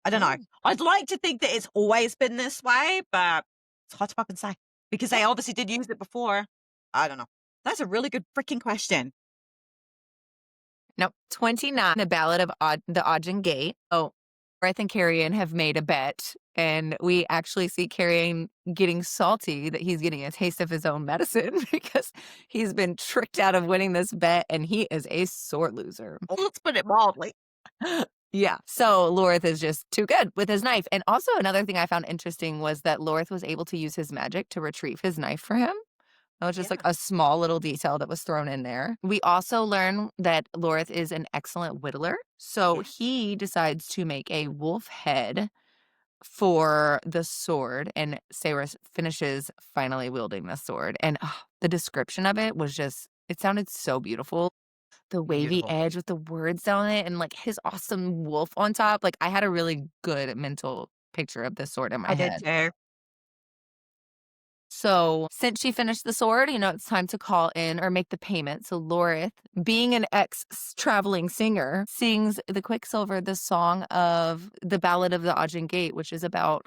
I don't know. Oh, I'd like to think that it's always been this way, but it's hard to fucking say because they obviously did use it before. I don't know. That's a really good freaking question. no, 29, the Ballad of the Ogden Gate. Oh, Breath and Carrion have made a bet, and we actually see Carrion getting salty that he's getting a taste of his own medicine because he's been tricked out of winning this bet, and he is a sore loser. Let's put it mildly. Yeah. So Lorith is just too good with his knife. And also another thing I found interesting was that Lorith was able to use his magic to retrieve his knife for him. That was just like Yeah. a small little detail that was thrown in there. We also learn that Lorith is an excellent whittler. So Yeah. he decides to make a wolf head for the sword. And Saeris finishes finally wielding the sword. And the description of it was just, it sounded so beautiful. The wavy Beautiful. edge with the words on it and like his awesome wolf on top. Like I had a really good mental picture of this sword in my I did head. too. So since she finished the sword, it's time to call in or make the payment. So Lorith, being an ex-traveling singer, sings the Quicksilver the song of the Ballad of the Ogden Gate, which is about,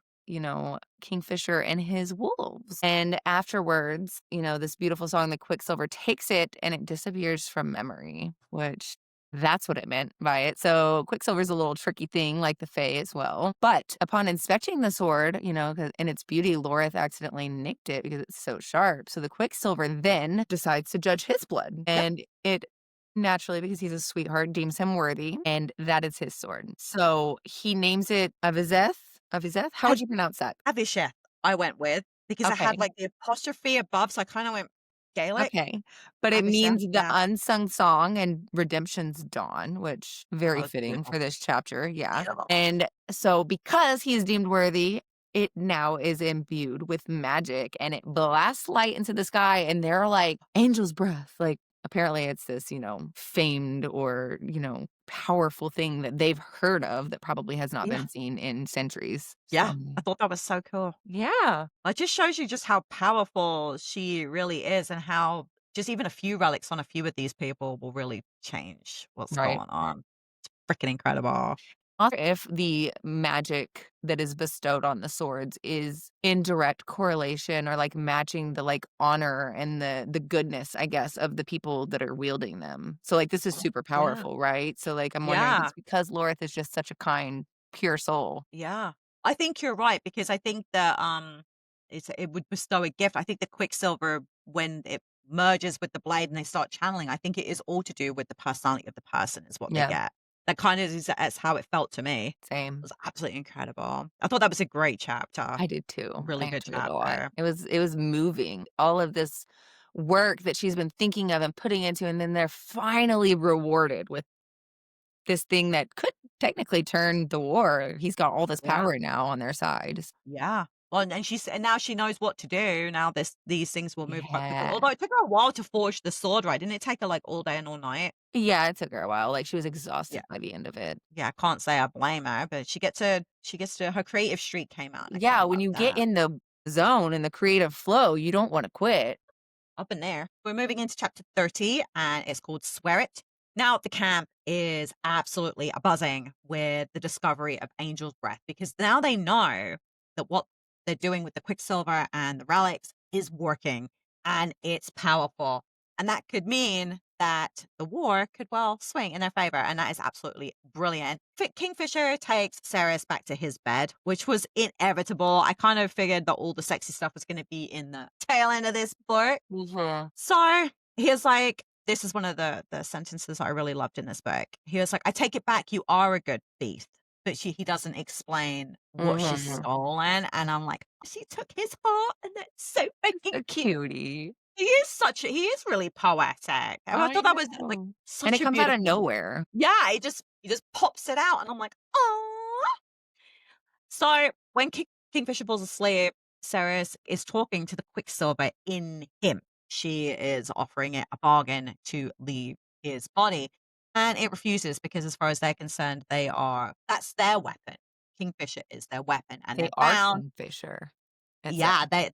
Kingfisher and his wolves. And afterwards, this beautiful song, the Quicksilver takes it and it disappears from memory, which That's what it meant by it. So Quicksilver's a little tricky thing, like the Fae as well. But upon inspecting the sword, in its beauty, Lorith accidentally nicked it because it's so sharp. So the Quicksilver then decides to judge his blood. Yep. And it naturally, because he's a sweetheart, deems him worthy. And that is his sword. So he names it Avizeth. Avizeth? How would you pronounce that? Avisheth I went with because I had Okay. like the apostrophe above, so I kind of went Gaelic. Okay. But it Avisheth, means the yeah. unsung song and redemption's dawn, which very Oh, it's fitting beautiful. for this chapter. Yeah. Beautiful. And so because he is deemed worthy, it now is imbued with magic and it blasts light into the sky and they're like angel's breath. Like apparently it's this, famed or, powerful thing that they've heard of that probably has not Yeah. been seen in centuries. Yeah. So I thought that was so cool. yeah. It just shows you just how powerful she really is and how just even a few relics on a few of these people will really change what's Right. going on. Freaking incredible. Also, if the magic that is bestowed on the swords is in direct correlation or like matching the like honor and the goodness, I guess, of the people that are wielding them. So like this is super Yeah. powerful, right? So like I'm wondering if Yeah. it's because Lorith is just such a kind, pure soul. Yeah. I think you're right because I think that it would bestow a gift. I think the Quicksilver when it merges with the blade and they start channeling, I think it is all to do with the personality of the person is what they Yeah, get. That kind of is that's how it felt to me. It same. was absolutely incredible. I thought that was a great chapter. I did too. Really I good enjoyed it a lot. chapter. It was moving. All of this work that she's been thinking of and putting into, and then they're finally rewarded with this thing that could technically turn the war. He's got all this Yeah. power now on their side. Yeah. Well, and she's and now she knows what to do. Now these things will move quite quickly. Yeah. Although it took her a while to forge the sword, right? Didn't it take her like all day and all night? Yeah, it took her a while, like, she was Yeah. exhausted by the end of it. Yeah, I can't say I blame her, but she gets to her creative streak came out, and I Yeah, kinda when love you get that. in the zone and the creative flow, you don't wanna quit. Up in there. We're moving into chapter 30, and it's called Swear It. Now, the camp is absolutely buzzing with the discovery of Angel's Breath because now they know that what they're doing with the Quicksilver and the relics is working and it's powerful. And that could mean that the war could well swing in their favor. And that is absolutely brilliant. Kingfisher takes Saeris back to his bed, which was inevitable. I kind of figured that all the sexy stuff was going to be in the tail end of this book. Mhm. So he was like, this is one of the sentences I really loved in this book. He was like, I take it back, you are a good thief. But he doesn't explain what she's Mhm. stolen. And I'm like, she took his heart, and that's so fucking A cute. cutie. He is really poetic. And I I thought that was like know. And it such a comes out of beautiful nowhere. yeah, he just pops it out, and I'm like, oh. So when Kingfisher falls asleep, Saeris is talking to the Quicksilver in him. She is offering it a bargain to leave his body, and it refuses because, as far as they're concerned, that's their weapon. Kingfisher is their weapon, and They they're are bound. Kingfisher itself. Yeah,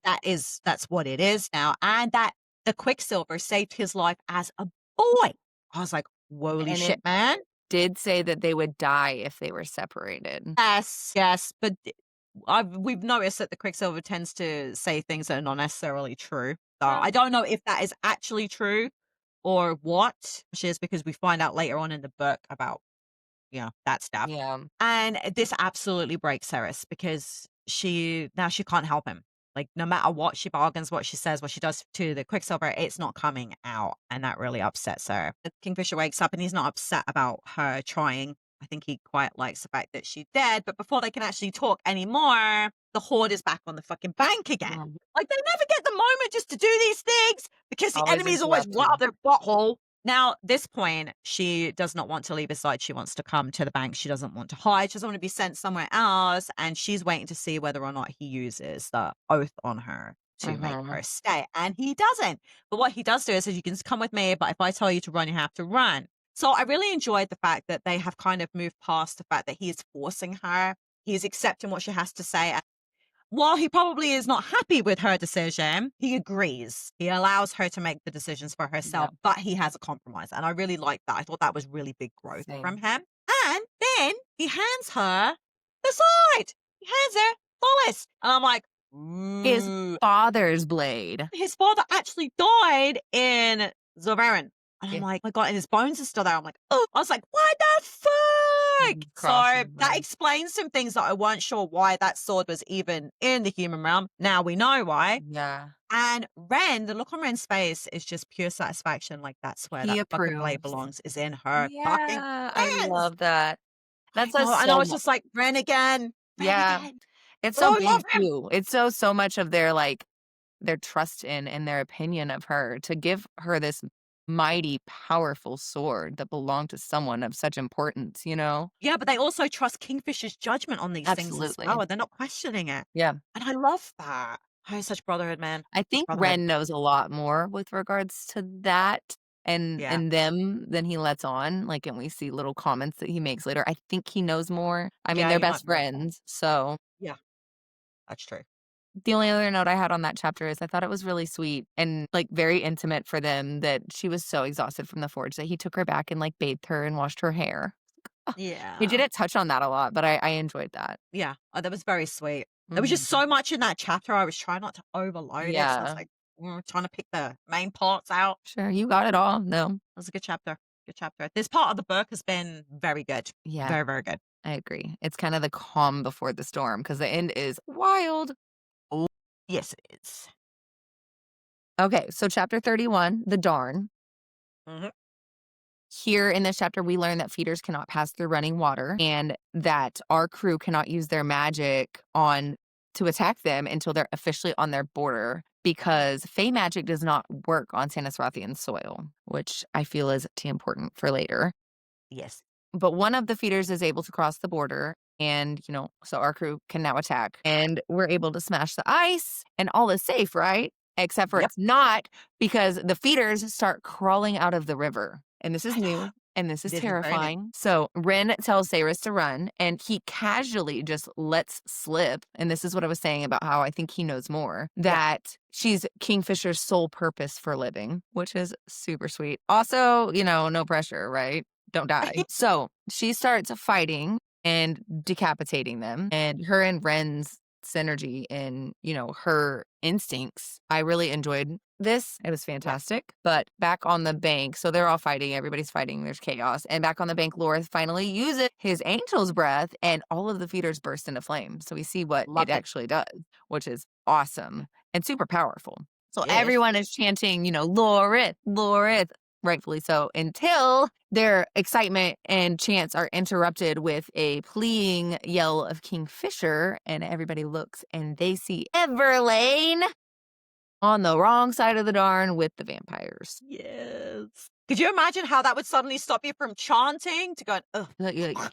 that's what it is now, and that the Quicksilver saved his life as a boy. I was like, "Holy And shit, it man!" did say that they would die if they were separated. Yes, yes, but we've noticed that the Quicksilver tends to say things that are not necessarily true. So Yeah. I don't know if that is actually true or what, which is because we find out later on in the book about, that stuff. Yeah. And this absolutely breaks Saeris because she can't help him. Like no matter what she bargains, what she says, what she does to the Quicksilver, it's not coming out. And that really upsets her. The Kingfisher wakes up and he's not upset about her trying. I think he quite likes the fact that she's dead. But before they can actually talk anymore, the horde is back on the fucking bank again. Mhm. Like they never get the moment just to do these things because the Always enemy is always right up interrupted. their butthole. Now, this point, she does not want to leave his side. She wants to come to the bank. She doesn't want to hide. She doesn't want to be sent somewhere else. And she's waiting to see whether or not he uses the oath on her to make Mhm. her stay. And he doesn't. But what he does do is, you can come with me, but if I tell you to run, you have to run. So I really enjoyed the fact that they have kind of moved past the fact that he is forcing her. He's accepting what she has to say. While he probably is not happy with her decision, he agrees. He allows her to make the decisions for Yeah, herself, but he has a compromise. And I really liked that. I thought that was really big growth from same. him. And then he hands her the sword. He hands her Wallace. And I'm like, His ooh. father's blade. His father actually died in Zovarin. And I'm Yeah. like, "Oh my God," and his bones are still there. I'm like, "Oh," I was like, "What the fuck?" So Crossing, that right? explains some things that I weren't sure why that sword was even in the human realm. Now we know why. Yeah. And Ren, the look on Ren's face is just pure satisfaction. Like, that's where He that fucking blade approves. belongs, is in her fucking Yeah, I hands. love that. That I says know. And I so was much. just like, Ren again, Ren Yeah. again. It's Oh, so I love big him. too. It's so much of their, like, their trust in and their opinion of her to give her this mighty, powerful sword that belonged to someone of such importance, you know? Yeah, but they also trust Kingfisher's judgment on these things as well, Absolutely. and they're not questioning it. Yeah. And I love that. Oh, such brotherhood, man. I Such think brotherhood. Ren knows a lot more with regards to that Yeah. and them than he lets on, like, and we see little comments that he makes later. I think he knows more. I mean, Yeah, they're you might best be right. friends, so Yeah, that's true. the only other note I had on that chapter is I thought it was really sweet and, like, very intimate for them that she was so exhausted from the forge that he took her back and, like, bathed her and washed her hair. Ah, he Yeah. didn't touch on that a lot, but I enjoyed that. Yeah. Oh, that was very sweet. There was just Mhm. so much in that chapter, I was trying not to overload it, so I was Yeah. like, trying to pick the main parts out. Sure, you got it all. No. It was a good chapter. Good chapter. This part of the book has been very good. Yeah, Very, very good. I agree. It's kinda the calm before the storm because the end is wild. Oh, yes, it is. Okay, so chapter 31, The Darn. Mhm. Here in this chapter, we learn that feeders cannot pass through running water and that our crew cannot use their magic on to attack them until they're officially on their border because Fey magic does not work on Sanisrathian soil, which I feel is too important for later. Yes. But one of the feeders is able to cross the border and, so our crew can now attack and we're able to smash the ice and all is safe, right? Except for Yep. it's not because the feeders start crawling out of the river. And this is I know. new and this is This is very new. terrifying. So Ren tells Saeris to run and he casually just lets slip. And this is what I was saying about how I think he knows more Yeah. that she's Kingfisher's sole purpose for living, which is super sweet. Also, no pressure, right? Don't die. So she starts fighting and decapitating them. And her and Ren's synergy and, her instincts. I really enjoyed this. It was Yeah. fantastic. But back on the bank, so they're all fighting, everybody's fighting, there's chaos. And back on the bank, Lorith finally uses his angel's breath and all of the feeders burst into flame. So we see what it Loved it. actually does, which is awesome and super powerful. So Yes. everyone is chanting, Lorith, Lorith, rightfully so, until their excitement and chants are interrupted with a pleading yell of Kingfisher, and everybody looks and they see Everlane on the wrong side of the darn with the vampires. Yes. Could you imagine how that would suddenly stop you from chanting to going, ugh.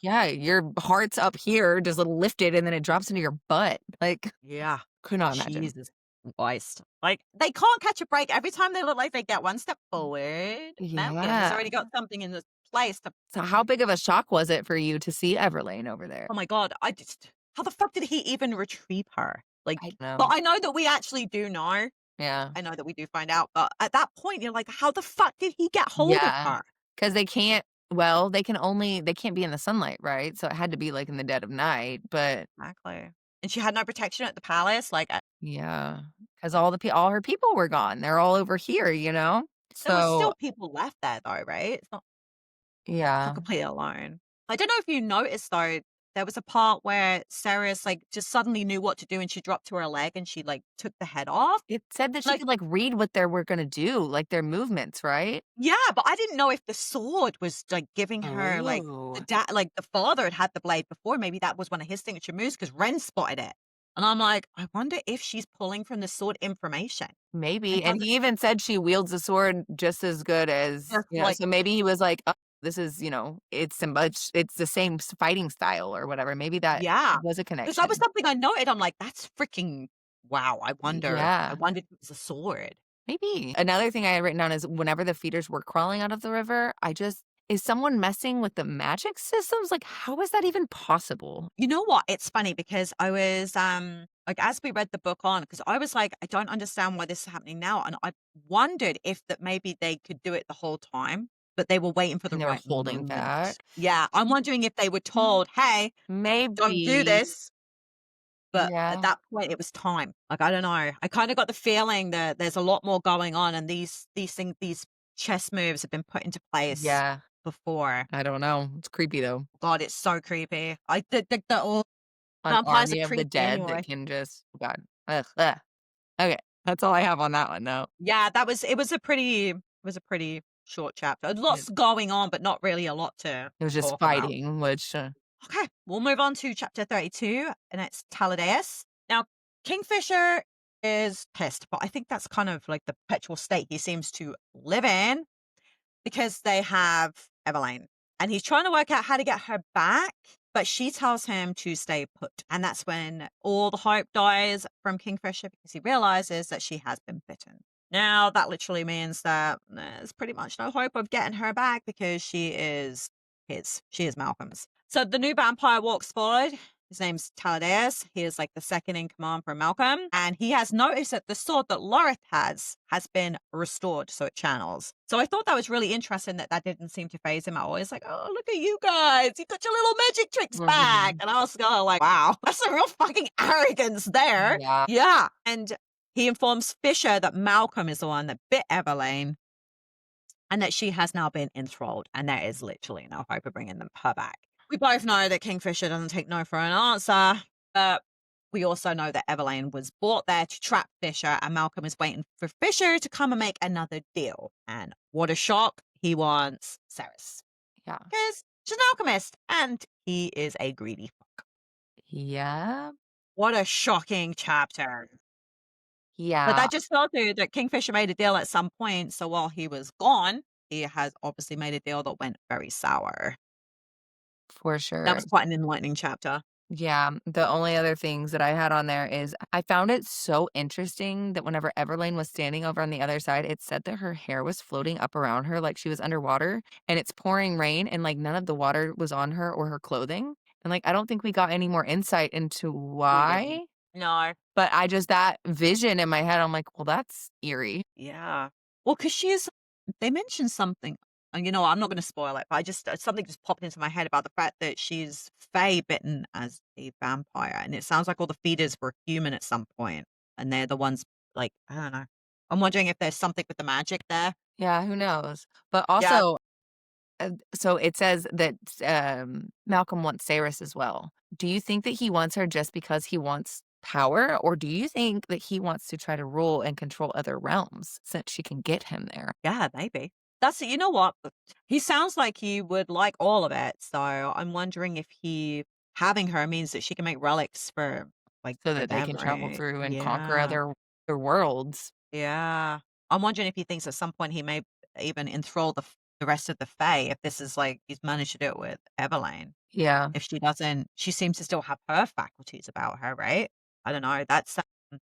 Yeah, your heart's up here, just lifted, and then it drops into your butt. Like, Yeah. could not imagine. Jesus Christ. Like, they can't catch a break. Every time they look like they get one step forward, Malcolm has Yeah. already got something in this place to. So, how big of a shock was it for you to see Everlane over there? Oh my God. How the fuck did he even retrieve her? Like, I don't but know. I know that we actually do know. Yeah. I know that we do find out. But at that point, you're like, how the fuck did he get hold of Yeah. her? Because they can't be in the sunlight, right? So it had to be, like, in the dead of night, but Exactly. And she had no protection at the palace. Like, yeah, because all her people were gone. They're all over here, you know? there was So still people left there, though, right? It's not yeah. completely alone. I don't know if you noticed though, there was a part where Saeris like just suddenly knew what to do and she dropped to her leg and she like took the head off. It said that she Like, could, like, read what they were gonna do, like, their movements, right? yeah, but I didn't know if the sword was like giving her like Oh. the father had the blade before. Maybe that was one of his signature moves because Ren spotted it. And I'm like, I wonder if she's pulling from the sword information. Maybe, And and he even said she wields the sword just as good as, just like, so maybe he was like, "Oh, this is, it's so much it's the same fighting style or whatever." Maybe that yeah. was a Because that was connection. something I noted. I'm like, that's freaking wow. I wonder. I Yeah. wondered if it was a sword. Maybe. Another thing I had written down is whenever the feeders were crawling out of the river, is someone messing with the magic systems? Like, how is that even possible? You know what? It's funny because I was, like, as we read the book on, because I was like, I don't understand why this is happening now. And I wondered if that maybe they could do it the whole time, but they were waiting for the And they were right holding moment. back? Yeah. I'm wondering if they were Mm, told, hey, don't do maybe. this. But at Yeah. that point, it was time. Like, I don't know. I kind of got the feeling that there's a lot more going on. And these things, these chess moves have been put into place Yeah. before. I don't know. It's creepy, though. God, it's so creepy. I the all An vampires are army of the creepy dead that anyway. can just oh god. Ugh, ugh. Okay. That's all I have on that one, though. Yeah, it was a pretty short chapter. Yeah. Lots going on, but not really a lot to It was just talk about. fighting, which, Okay, we'll move on to chapter 32, and it's Taladeus. Now, Kingfisher is pissed, but I think that's kind of like the perpetual state he seems to live in because they have Evelyn. And he's trying to work out how to get her back, but she tells him to stay put. And that's when all the hope dies from Kingfisher because he realizes that she has been bitten. Now, that literally means that there's pretty much no hope of getting her back because she is his. She is Malcolm's. So the new vampire walks forward. His name's Taladeus. He is like the second in command for Malcolm. And he has noticed that the sword that Lorith has been restored. So it channels. So I thought that was really interesting that that didn't seem to phase him at all. He's like, oh, look at you guys. You got your little magic tricks back. mhm. And I was kind of like, wow, that's some real fucking arrogance there. Yeah, Yeah. And he informs Fisher that Malcolm is the one that bit Evelyn and that she has now been enthralled. And there is literally no hope of bringing her back. We both know that Kingfisher doesn't take no for an answer, but we also know that Evelyn was brought there to trap Fisher, and Malcolm is waiting for Fisher to come and make another deal. And what a shock! He wants Saeris yeah. because she's an alchemist, and he is a greedy fuck. Yeah, What a shocking chapter! But yeah, that just tells you that Kingfisher made a deal at some point. So while he was gone, he has obviously made a deal that went very sour. for That sure. was quite an enlightening chapter. Yeah, the only other things that I had on there is I found it so interesting that whenever Everlane was standing over on the other side, it said that her hair was floating up around her like she was underwater and it's pouring rain and like none of the water was on her or her clothing. And like I don't think we got any more insight into We didn't. why, No. but I just that vision in my head, I'm like, well, that's eerie. Yeah. Well, because they mentioned something, and I'm not going to spoil it, but something just popped into my head about the fact that she's Fae bitten as a vampire. And it sounds like all the feeders were human at some point, and they're the ones, like, I don't know. I'm wondering if there's something with the magic there. Yeah, who knows? But Yeah. also, so it says that Malcolm wants Saris as well. Do you think that he wants her just because he wants power, or do you think that he wants to try to rule and control other realms since she can get him there? Yeah, maybe. That's it. You know what? He sounds like he would like all of it. So I'm wondering if having her means that she can make relics So for that they them, can travel right? through and conquer Yeah. other worlds. Yeah. I'm wondering if he thinks at some point he may even enthrall the rest of the Fae if this is like he's managed to do it with Evelyn. Yeah. If she doesn't, she seems to still have her faculties about her, right? I don't know.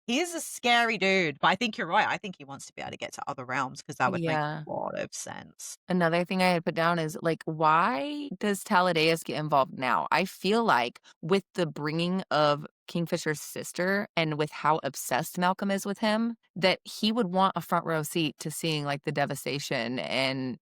He is a scary dude, but I think you're right. I think he wants to be able to get to other realms because that would make Yeah. a lot of sense. Another thing I had put down is like, why does Taladeus get involved now? I feel like with the bringing of Kingfisher's sister and with how obsessed Malcolm is with him, that he would want a front row seat to seeing like the devastation and,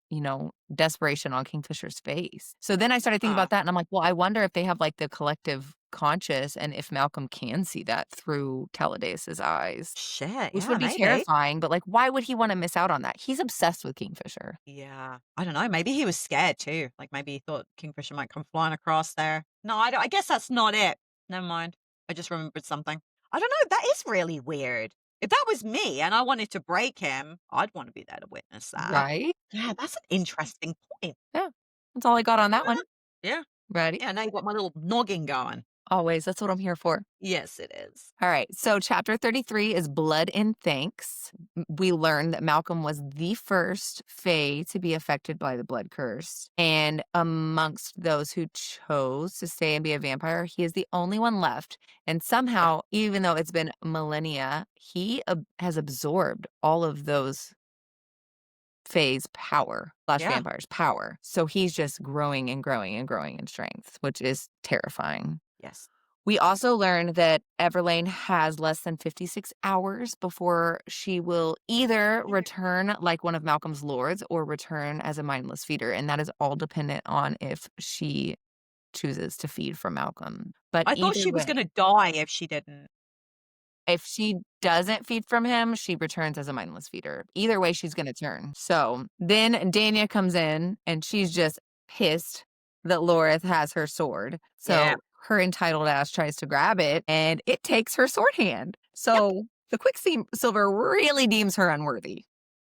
desperation on Kingfisher's face. So then I started thinking Ah, about that and I'm like, well, I wonder if they have like the collective conscious and if Malcolm can see that through Taladeus's eyes. shit. Which Yeah, would be maybe. terrifying, but, like, why would he wanna miss out on that? He's obsessed with Kingfisher. Yeah. I don't know. Maybe he was scared too. Like maybe he thought Kingfisher might come flying across there. No, I guess that's not it. Never mind. I just remembered something. I don't know. That is really weird. If that was me and I wanted to break him, I'd want to be there to witness that. Right? Yeah, that's an interesting point. Yeah. That's all I got on that one. Yeah. Ready? Yeah, now you got my little noggin going. Always, that's what I'm here for. Yes, it is. Alright, so chapter 33 is Blood and Thanks. We learn that Malcolm was the first Fae to be affected by the blood curse, and amongst those who chose to stay and be a vampire, he is the only one left, and somehow, even though it's been millennia, he has absorbed all of those Fae's power, slash Yeah. vampire's power. So he's just growing and growing and growing in strength, which is terrifying. Yes. We also learned that Everlane has less than 56 hours before she will either return like one of Malcolm's lords or return as a mindless feeder. And that is all dependent on if she chooses to feed from Malcolm. But I thought either she was way, gonna die if she didn't. If she doesn't feed from him, she returns as a mindless feeder. Either way, she's going to turn. So then Danya comes in and she's just pissed that Lorith has her sword. Yeah. So her entitled ass tries to grab it and it takes her sword hand. Yep. So the Quicksilver really deems her unworthy.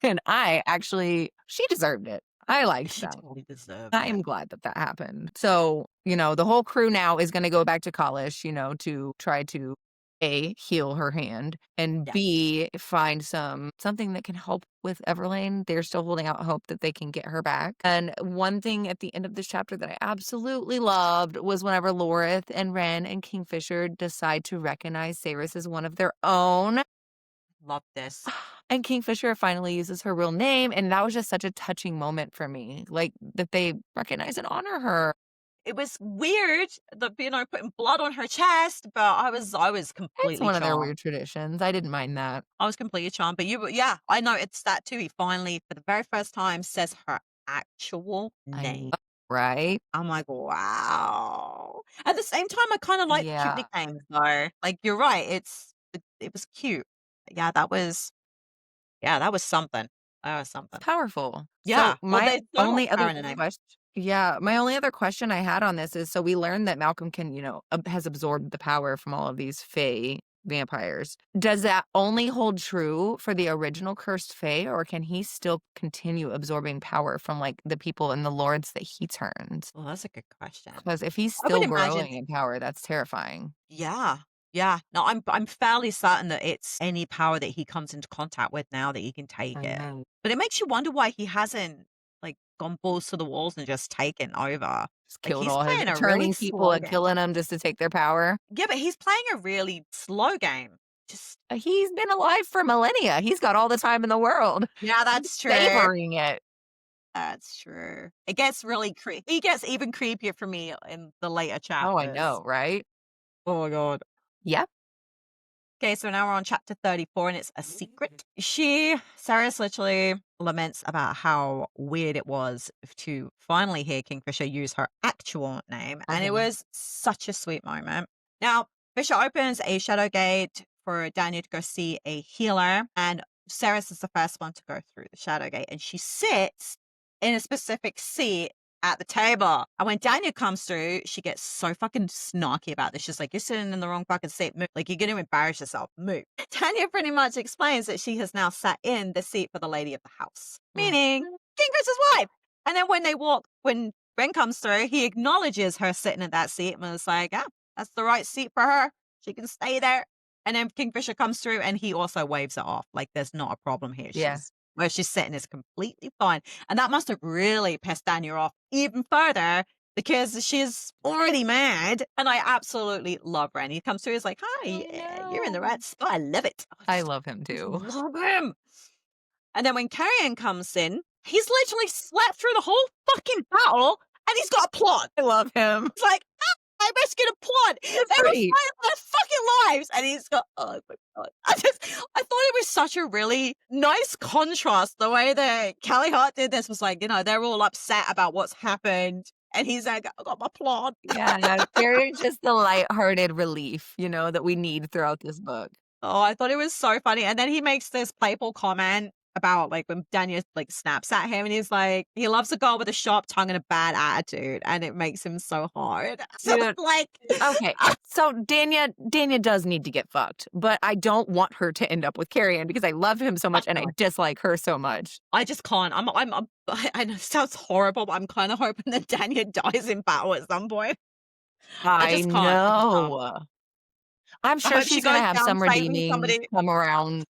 And she deserved it. I liked She that. totally deserved I it. am glad that that happened. So, the whole crew now is going to go back to Kalish, to try to A, heal her hand, and Yeah. B, find something that can help with Everlane. They're still holding out hope that they can get her back. And one thing at the end of this chapter that I absolutely loved was whenever Lorith and Ren and Kingfisher decide to recognize Saeris as one of their own. Love this. And Kingfisher finally uses her real name, and that was just such a touching moment for me, like, that they recognize and honor her. It was weird that, putting blood on her chest, but I was It's completely one of their charmed. weird traditions. I didn't mind that. I was completely charmed. But yeah, I know it's that too. He finally, for the very first time, says her actual I know, name. right? I'm like, wow. At the same time, I kind of like the cute Yeah. nicknames though. Like you're right. It was cute. Yeah, that was something. That was something. It's powerful. Yeah. So Well, my there's so much only other power in the name. question my only other question I had on this is, so we learned that Malcolm can, has absorbed the power from all of these Fae vampires. Does that only hold true for the original cursed Fae, or can he still continue absorbing power from, like, the people and the lords that he turns? Well, that's a good question. Because if he's I would still imagine. growing in power, that's terrifying. Yeah. Yeah. No, I'm fairly certain that it's any power that he comes into contact with now that he can take I it. know. But it makes you wonder why he hasn't like gone balls to the walls and just taken over. Just Like killed he's all his playing a really turning people slow and game. killing them just to take their power. Yeah, but he's playing a really slow game. Just He's been alive for millennia. He's got all the time in the world. yeah, He's that's true. savoring it. That's true. It gets really He gets even creepier for me in the later Oh, I chapters. know, right? Oh my god. Yep. Okay, so now we're on chapter 34 and it's a secret. Saeris literally laments about how weird it was to finally hear Kingfisher use her actual name. And it was such a sweet moment. Now, Fisher opens a shadow gate for Daniel to go see a healer. And Saeris is the first one to go through the shadow gate. And she sits in a specific seat at the table. And when Daniel comes through, she gets so fucking snarky about this. She's like, you're sitting in the wrong fucking seat. Move. Like, you're going to embarrass yourself. Move. Daniel pretty much explains that she has now sat in the seat for the lady of the house, meaning Kingfisher's wife. And then when Ren comes through, he acknowledges her sitting in that seat and was like, yeah, that's the right seat for her. She can stay there. And then Kingfisher comes through and he also waves it off. Like, there's not a problem here. Yeah. Where she's sitting is completely fine. And that must have really pissed Daniel off even further because she's already mad. And I absolutely love Ren. He comes through, he's like, hi, you're in the right spot. I love it. I love him I too. love him. And then when Carrion comes in, he's literally slept through the whole fucking battle and he's got a plot. I love him. It's like, I must get a plot. They were fighting for their fucking lives. And he's got, oh my God. I thought it was such a really nice contrast. The way that Callie Hart did this was like, they're all upset about what's happened. And he's like, I got my plot. Yeah, Carrier's just the lighthearted relief, that we need throughout this book. Oh, I thought it was so funny. And then he makes this playful comment about like when Daniel like snaps at him and he's like, he loves a girl with a sharp tongue and a bad attitude. And it makes him so hard. So Dude, like, okay. So Danya does need to get fucked, but I don't want her to end up with Carrion because I love him so much and I dislike her so much. I just can't. I know it sounds horrible, but I'm kind of hoping that Danya dies in battle at some point. I just can't. know. I'm sure she's going to have some redeeming come around.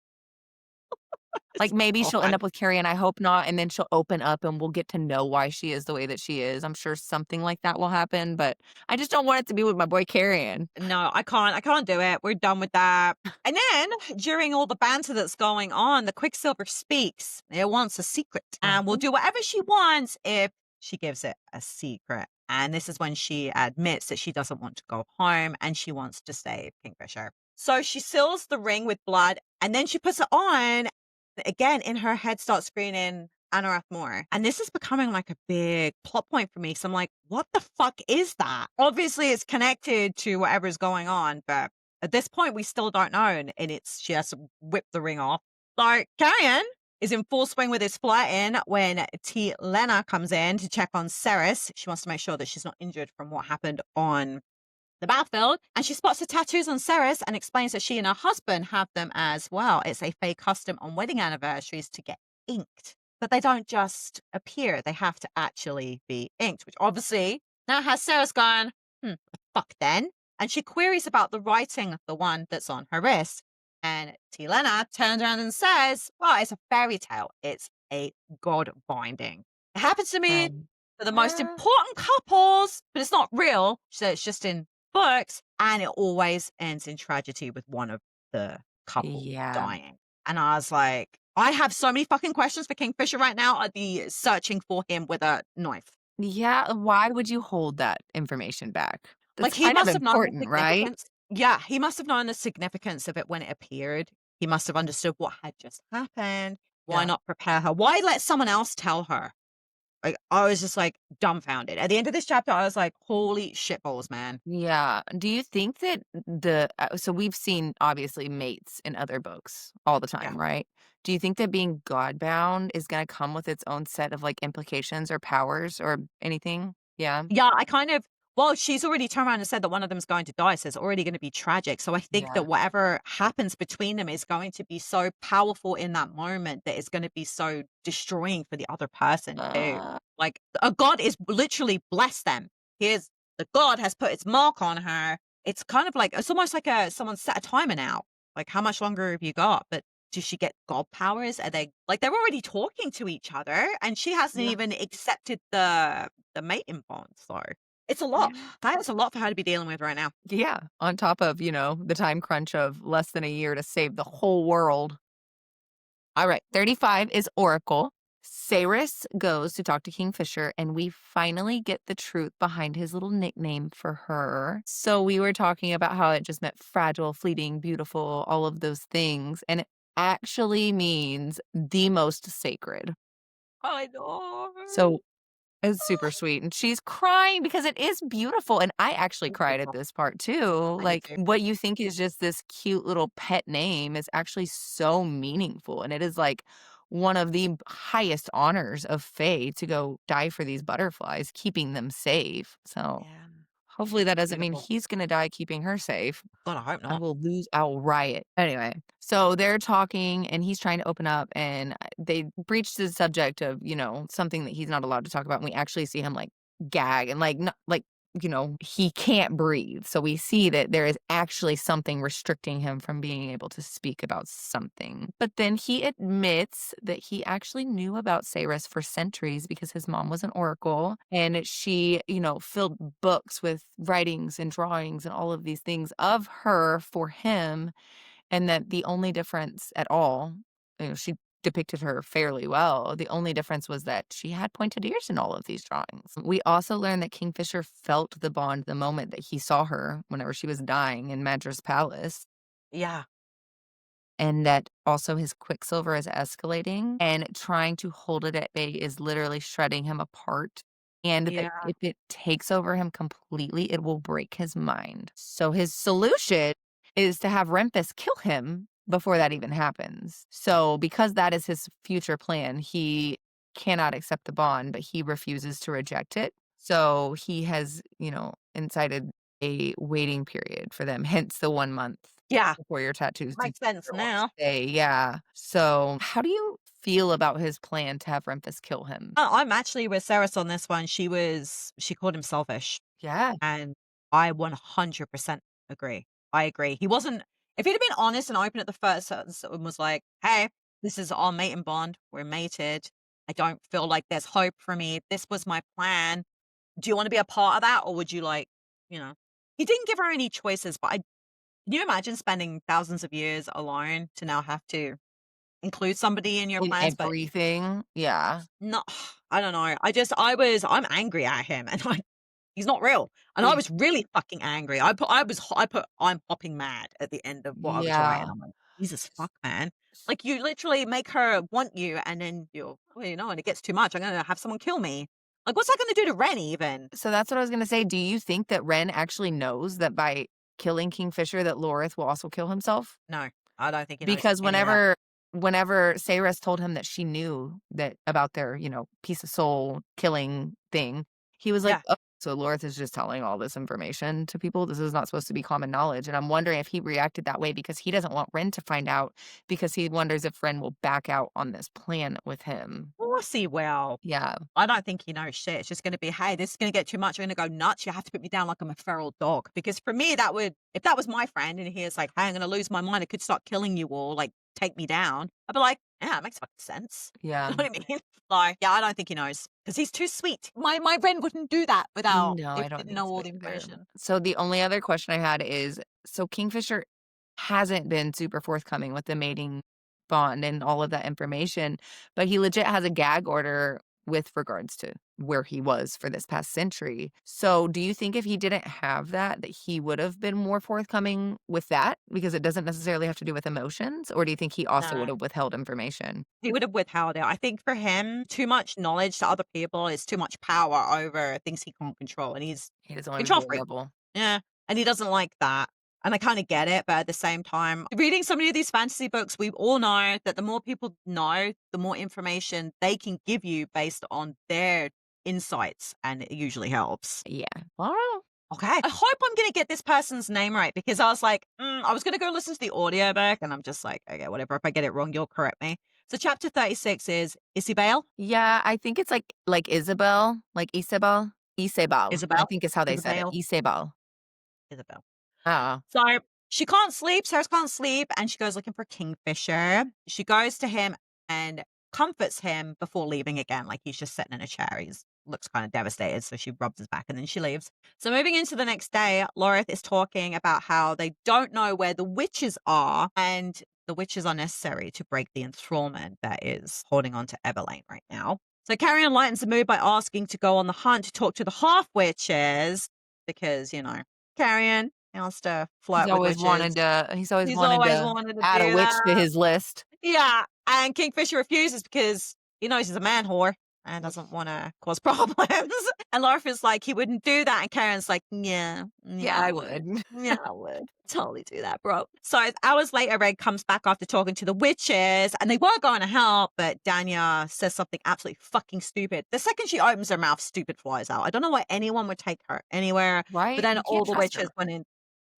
Like, maybe she'll end up with Carrie, and I hope not, and then she'll open up, and we'll get to know why she is the way that she is. I'm sure something like that will happen, but I just don't want it to be with my boy Carrion. No, I can't do it. We're done with that. And then, during all the banter that's going on, the Quicksilver speaks. It wants a secret, and will do whatever she wants if she gives it a secret. And this is when she admits that she doesn't want to go home, and she wants to save Kingfisher. So she seals the ring with blood, and then she puts it on. Again, in her head, starts screaming Anorath more. And this is becoming like a big plot point for me. So I'm like, what the fuck is that? Obviously, it's connected to whatever's going on, but At this point, we still don't know, and she has to whip the ring off. So Carrion is in full swing with his flirting when Lena comes in to check on Saeris. She wants to make sure that she's not injured from what happened on the battlefield, and she spots the tattoos on Saeris and explains that she and her husband have them as well. It's a fake custom on wedding anniversaries to get inked, but they don't just appear, they have to actually be inked, which obviously now has Sarah's gone, what the fuck then? And she queries about the writing, the one that's on her wrist. And Lena turns around and says, well, it's a fairy tale. It's a god binding. It happens to me Um, for the most important couples, but it's not real. So it's just in books, and it always ends in tragedy with one of the couple yeah. dying. And I was like, I have so many fucking questions for Kingfisher right now. I'd be searching for him with a knife. Yeah, why would you hold that information back? Like, That's he kind of must have known the important, right? significance. Yeah, he must have known the significance of it when it appeared. He must have understood what had just happened. Why Yeah. not prepare her? Why let someone else tell her? Like, I was just, like, dumbfounded. At the end of this chapter, I was like, "Holy shitballs, man." Yeah. Do you think that so we've seen obviously mates in other books all the Yeah. time, right? Do you think that being godbound is going to come with its own set of like implications or powers or anything? Yeah. Yeah, I kind of well, she's already turned around and said that one of them's going to die, so it's already gonna be tragic, so I think that Yeah. whatever happens between them is going to be so powerful in that moment that it's gonna be so destroying for the other person too. Uh, Like, a god is literally blessed them. Here's the god has put its mark on her. It's kind of like it's almost like someone set a timer now. Like, how much longer have you got? But does she get god powers? Are they like, they're already talking to each other, and she hasn't yeah. even accepted the mating bond, so it's a lot. Yeah. That is a lot for her to be dealing with right now. Yeah. On top of, the time crunch of less than a year to save the whole world. All right, 35 is Oracle. Saeris goes to talk to Kingfisher, and we finally get the truth behind his little nickname for her. So we were talking about how it just meant fragile, fleeting, beautiful, all of those things. And it actually means the most sacred. I know. So it's super sweet, and she's crying because it is beautiful, and I actually It's cried at beautiful. this part too. I did Like, too. what you think is just this cute little pet name is actually so meaningful, and it is, like, one of the highest honors of Fae to go die for these butterflies, keeping them safe, so Yeah, hopefully that doesn't mean beautiful. he's gonna die keeping her safe. God, I hope not. I'll riot. Anyway, so they're talking and he's trying to open up and they breached the subject of, something that he's not allowed to talk about. And we actually see him like gag and like, not, like, he can't breathe. So we see that there is actually something restricting him from being able to speak about something. But then he admits that he actually knew about Saeris for centuries because his mom was an oracle and she, filled books with writings and drawings and all of these things of her for him. And that the only difference at all, she depicted her fairly well. The only difference was that she had pointed ears in all of these drawings. We also learned that Kingfisher felt the bond the moment that he saw her whenever she was dying in Madra's palace, Yeah, and that also his Quicksilver is escalating and trying to hold it at bay is literally shredding him apart. And that yeah, if it takes over him completely, it will break his mind. So his solution is to have Rempus kill him before that even happens. So because that is his future plan, he cannot accept the bond, but he refuses to reject it. So he has, incited a waiting period for them, hence the 1 month yeah. before your tattoos to Makes sense want to now. stay. Yeah. So how do you feel about his plan to have Rempus kill him? I'm actually with Saris on this one. She called him selfish, Yeah. and I 100% agree. I agree. He wasn't if he'd have been honest and open at the first sentence and was like, "Hey, this is our mating bond. We're mated. I don't feel like there's hope for me. This was my plan. Do you wanna be a part of that, or would you like" you know? He didn't give her any choices, but can you imagine spending thousands of years alone to now have to include somebody in your In plans, but everything. Yeah. no, I don't know. I'm angry at him, and he's not real, and I Y was really fucking angry. I put "I'm hopping mad" at the end of what I was writing. Yeah. I'm like, "Jesus fuck, man." Like, you literally make her want you, and then and it gets too much, I'm gonna have someone kill me. Like, what's that gonna do to Ren even? So that's what I was gonna say. Do you think that Ren actually knows that by killing Kingfisher that Lorith will also kill himself? No, I don't think he knows Because any of that. whenever Saeris told him that she knew that about their, piece of soul killing thing, he was like, Yeah. "Oh, so Lorith is just telling all this information to people? This is not supposed to be common knowledge." And I'm wondering if he reacted that way because he doesn't want Ren to find out because he wonders if Ren will back out on this plan with him. Of course he will. Yeah. I don't think he knows shit. It's just gonna be, "Hey, this is gonna get too much. I'm gonna go nuts. You have to put me down like I'm a feral dog." Because for me, that would if that was my friend and he is like, "Hey, I'm gonna lose my mind. I could start killing you all, like, take me down." I'd be like, "Yeah, it makes fucking sense." Yeah. You know what I mean? Like, yeah, I don't think he knows because he's too sweet. My friend wouldn't do that without No, if I he don't didn't think know so all the either. information. So the only other question I had is, so Kingfisher hasn't been super forthcoming with the mating bond and all of that information, but he legit has a gag order with regards to where he was for this past century. So do you think if he didn't have that, that he would have been more forthcoming with that? Because it doesn't necessarily have to do with emotions? Or do you think he also would No. have withheld information? He would have withheld it. I think for him, too much knowledge to other people is too much power over things he can't control, and he's He doesn't want to be control freak. vulnerable. Yeah, and he doesn't like that. And I kind of get it, but at the same time, reading so many of these fantasy books, we all know that the more people know, the more information they can give you based on their insights, and it usually helps. Yeah. Well, Okay. I hope I'm going to get this person's name right because I was like, I was going to go listen to the audiobook and I'm just like, okay, whatever. If I get it wrong, you'll correct me. So chapter 36 is Isabel. yeah, I think it's like Isabel, like Isabel. Isabel, I Isabel. think is how they said it. Isabel. Isabel. Isabel. Oh. So she can't sleep. Sarah can't sleep. And she goes looking for Kingfisher. She goes to him and comforts him before leaving again. Like he's just sitting in a chair. He's looks kind of devastated. So she rubs his back and then she leaves. So moving into the next day, Lorith is talking about how they don't know where the witches are. And the witches are necessary to break the enthrallment that is holding on to Everlane right now. So Carrion lightens the mood by asking to go on the hunt to talk to the half witches because, Carrion. He wants to He's flirt with always witches. wanted to he's always He's wanted always to wanted to add a do witch to that. his list. Yeah, and Kingfisher refuses because he knows he's a man whore and doesn't wanna cause problems. And Larfa's like, "He wouldn't do that," and Karen's like, "Yeah, Yeah, yeah, I I would. would. Yeah, I would totally do that, bro." So hours later, Red comes back after talking to the witches, and they were going to help, but Danya says something absolutely fucking stupid. The second she opens her mouth, stupid flies out. I don't know why anyone would take her anywhere, but Right? then You all can't the trust witches her. went in.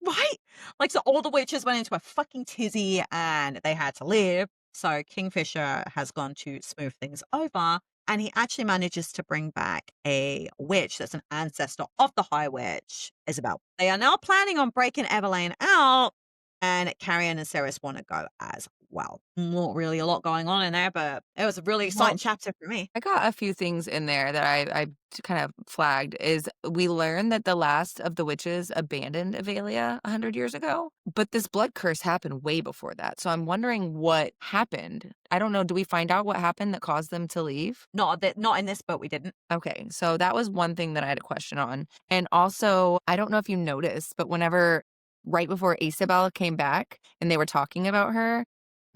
Right? Like, so all the witches went into a fucking tizzy and they had to leave. So Kingfisher has gone to smooth things over and he actually manages to bring back a witch that's an ancestor of the High Witch, Isabel. They are now planning on breaking Everlane out and Carrion and Saeris want to go as well. Not really a lot going on in there, but it was a really Well, exciting chapter for me. I got a few things in there that I kind of flagged is we learned that the last of the witches abandoned Avelia 100 years ago, but this blood curse happened way before that. So I'm wondering what happened. I don't know. Do we find out what happened that caused them to leave? Not in this book, we didn't. Okay, so that was one thing that I had a question on. And also, I don't know if you noticed, but whenever right before Isabel came back and they were talking about her,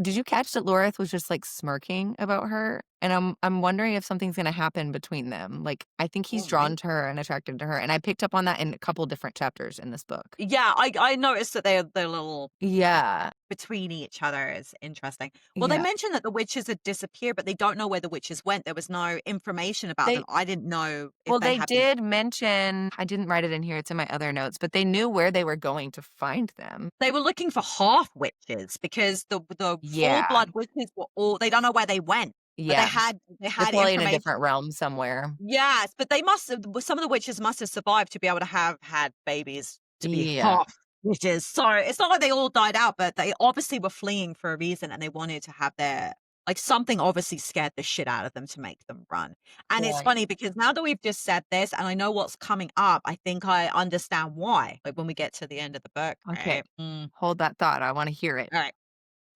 did you catch that Lorith was just like smirking about her? And I'm wondering if something's gonna happen between them. Like I think he's All right. drawn to her and attracted to her. And I picked up on that in a couple different chapters in this book. Yeah, I noticed that they're little Yeah. between each other is interesting. Well, they Yeah. mentioned that the witches had disappeared, but they don't know where the witches went. There was no information about them. They I didn't know if well, they they had been. did mention I didn't write it in here, it's in my other notes, but they knew where they were going to find them. They were looking for half witches because the full Yeah. blood witches were all. They don't know where they went, but Yeah. they They're had probably in a information. different realm somewhere. Yes, but they must have. Some of the witches must have survived to be able to have had babies to be Yeah. half witches. So it's not like they all died out, but they obviously were fleeing for a reason, and they wanted to have their like something obviously scared the shit out of them to make them run. And it's Right. funny because now that we've just said this, and I know what's coming up, I think I understand why. Like when we get to the end of the book, Okay. right? Hold that thought. I wanna hear it. All right.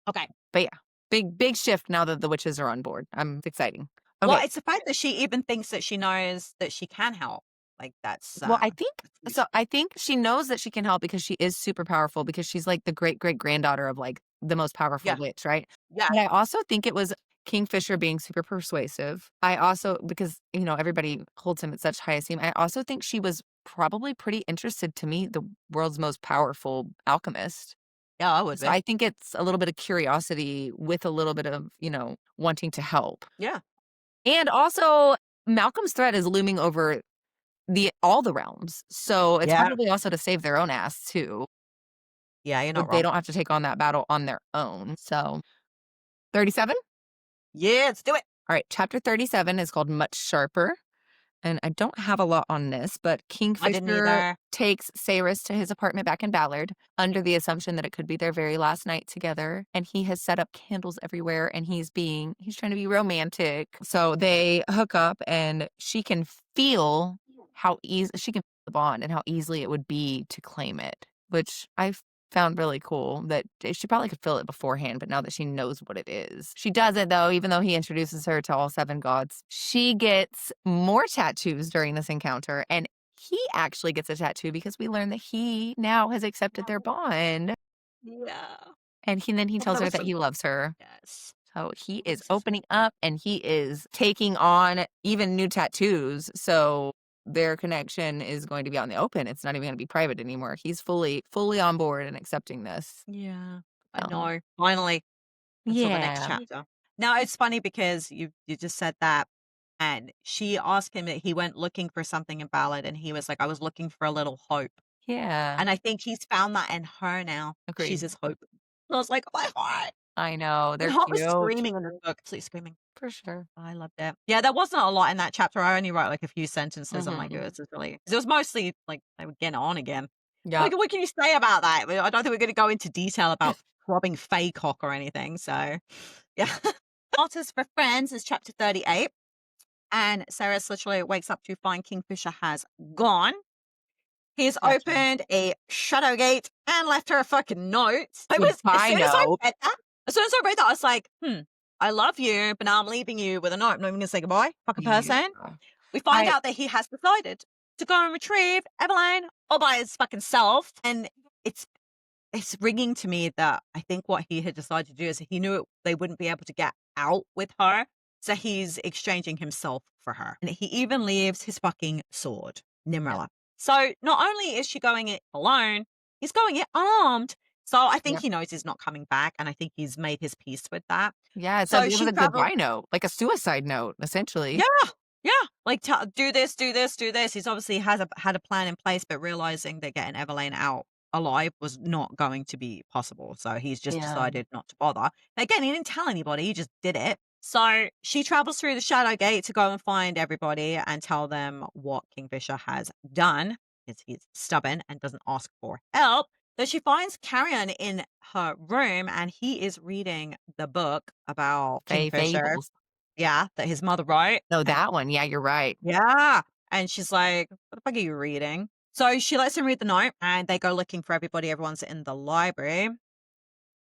Okay. But yeah, big shift now that the witches are on board. It's exciting. Well, Okay. it's the fact that she even thinks that she knows that she can help. Like Well, that's huge. I think she knows that she can help because she is super powerful because she's like the great-great-granddaughter of like the most powerful Yeah. witch, right? Yeah. But I also think it was Kingfisher being super persuasive. I also because, everybody holds him at such high esteem. I also think she was probably pretty interested to meet the world's most powerful alchemist. Yeah, I would So be. I think it's a little bit of curiosity with a little bit of, wanting to help. Yeah. And also, Malcolm's threat is looming over all the realms. So it's Yeah. probably also to save their own ass too. Yeah, you're So not they wrong. don't have to take on that battle on their own. So 37? Yeah, let's do it. All right, chapter 37 is called Much Sharper. And I don't have a lot on this, but I didn't Kingfisher either. takes Saeris to his apartment back in Ballard under the assumption that it could be their very last night together. And he has set up candles everywhere and he's trying to be romantic. So they hook up and she can feel she can feel the bond and how easily it would be to claim it, which I found really cool that she probably could feel it beforehand, but now that she knows what it is. She doesn't, though, even though he introduces her to all 7 gods. She gets more tattoos during this encounter, and he actually gets a tattoo because we learn that he now has accepted their bond. Yeah. And then he Oh, tells that her was that so he loves her. yes. So he Oh, is this is opening up and he is taking on even new tattoos. So their connection is going to be out in the open. It's not even going to be private anymore. He's fully on board and accepting this. yeah. I So, know. Finally, until the next yeah. chapter. Now it's funny because you just said that, and she asked him that he went looking for something in Ballad, and he was like, "I was looking for a little hope," Yeah. and I think he's found that in her now. She's Agreed. his hope. And I was like, "Oh my heart!" I know. My They're heart was cute. screaming in this book, absolutely screaming. For sure. I loved it. Yeah, there wasn't a lot in that chapter. I only wrote like a few sentences. I'm like, "Oh, Mhm. this is really." 'Cause it was mostly like they were getting on again. Yep. Like, what can you say about that? I don't think we're going to go into detail about robbing Fay cock or anything. So, yeah. Artist for Friends is chapter 38. And Saeris literally wakes up to find Kingfisher has gone. He's Gotcha. opened a shadow gate and left her a fucking note. As Goodbye soon as I note. read that, I was like, I love you, but now I'm leaving you with a note. I'm not even going to say goodbye. Fuck a Yeah. person. We find I out that he has decided to go and retrieve Eveline all by his fucking self. And it's ringing to me that I think what he had decided to do is he knew they wouldn't be able to get out with her. So he's exchanging himself for her. And he even leaves his fucking sword, Yep. Nimrala. So not only is she going it alone, he's going it armed. So I think Yep. he knows he's not coming back. And I think he's made his peace with that. Yeah, So it was she a travels. goodbye note, like a suicide note, essentially. Yeah. Yeah. Like, do this, do this, do this. He's obviously had a plan in place, but realizing that getting Evelyn out alive was not going to be possible. So he's just Yeah. decided not to bother. Again, he didn't tell anybody, he just did it. So she travels through the Shadow Gate to go and find everybody and tell them what Kingfisher has done. Because he's stubborn and doesn't ask for help. So she finds Carrion in her room and he is reading the book about Kingfisher. Fables. Yeah, that his mother wrote. No, that one. Yeah, you're right. Yeah. And she's like, "What the fuck are you reading?" So she lets him read the note and they go looking for everybody. Everyone's in the library.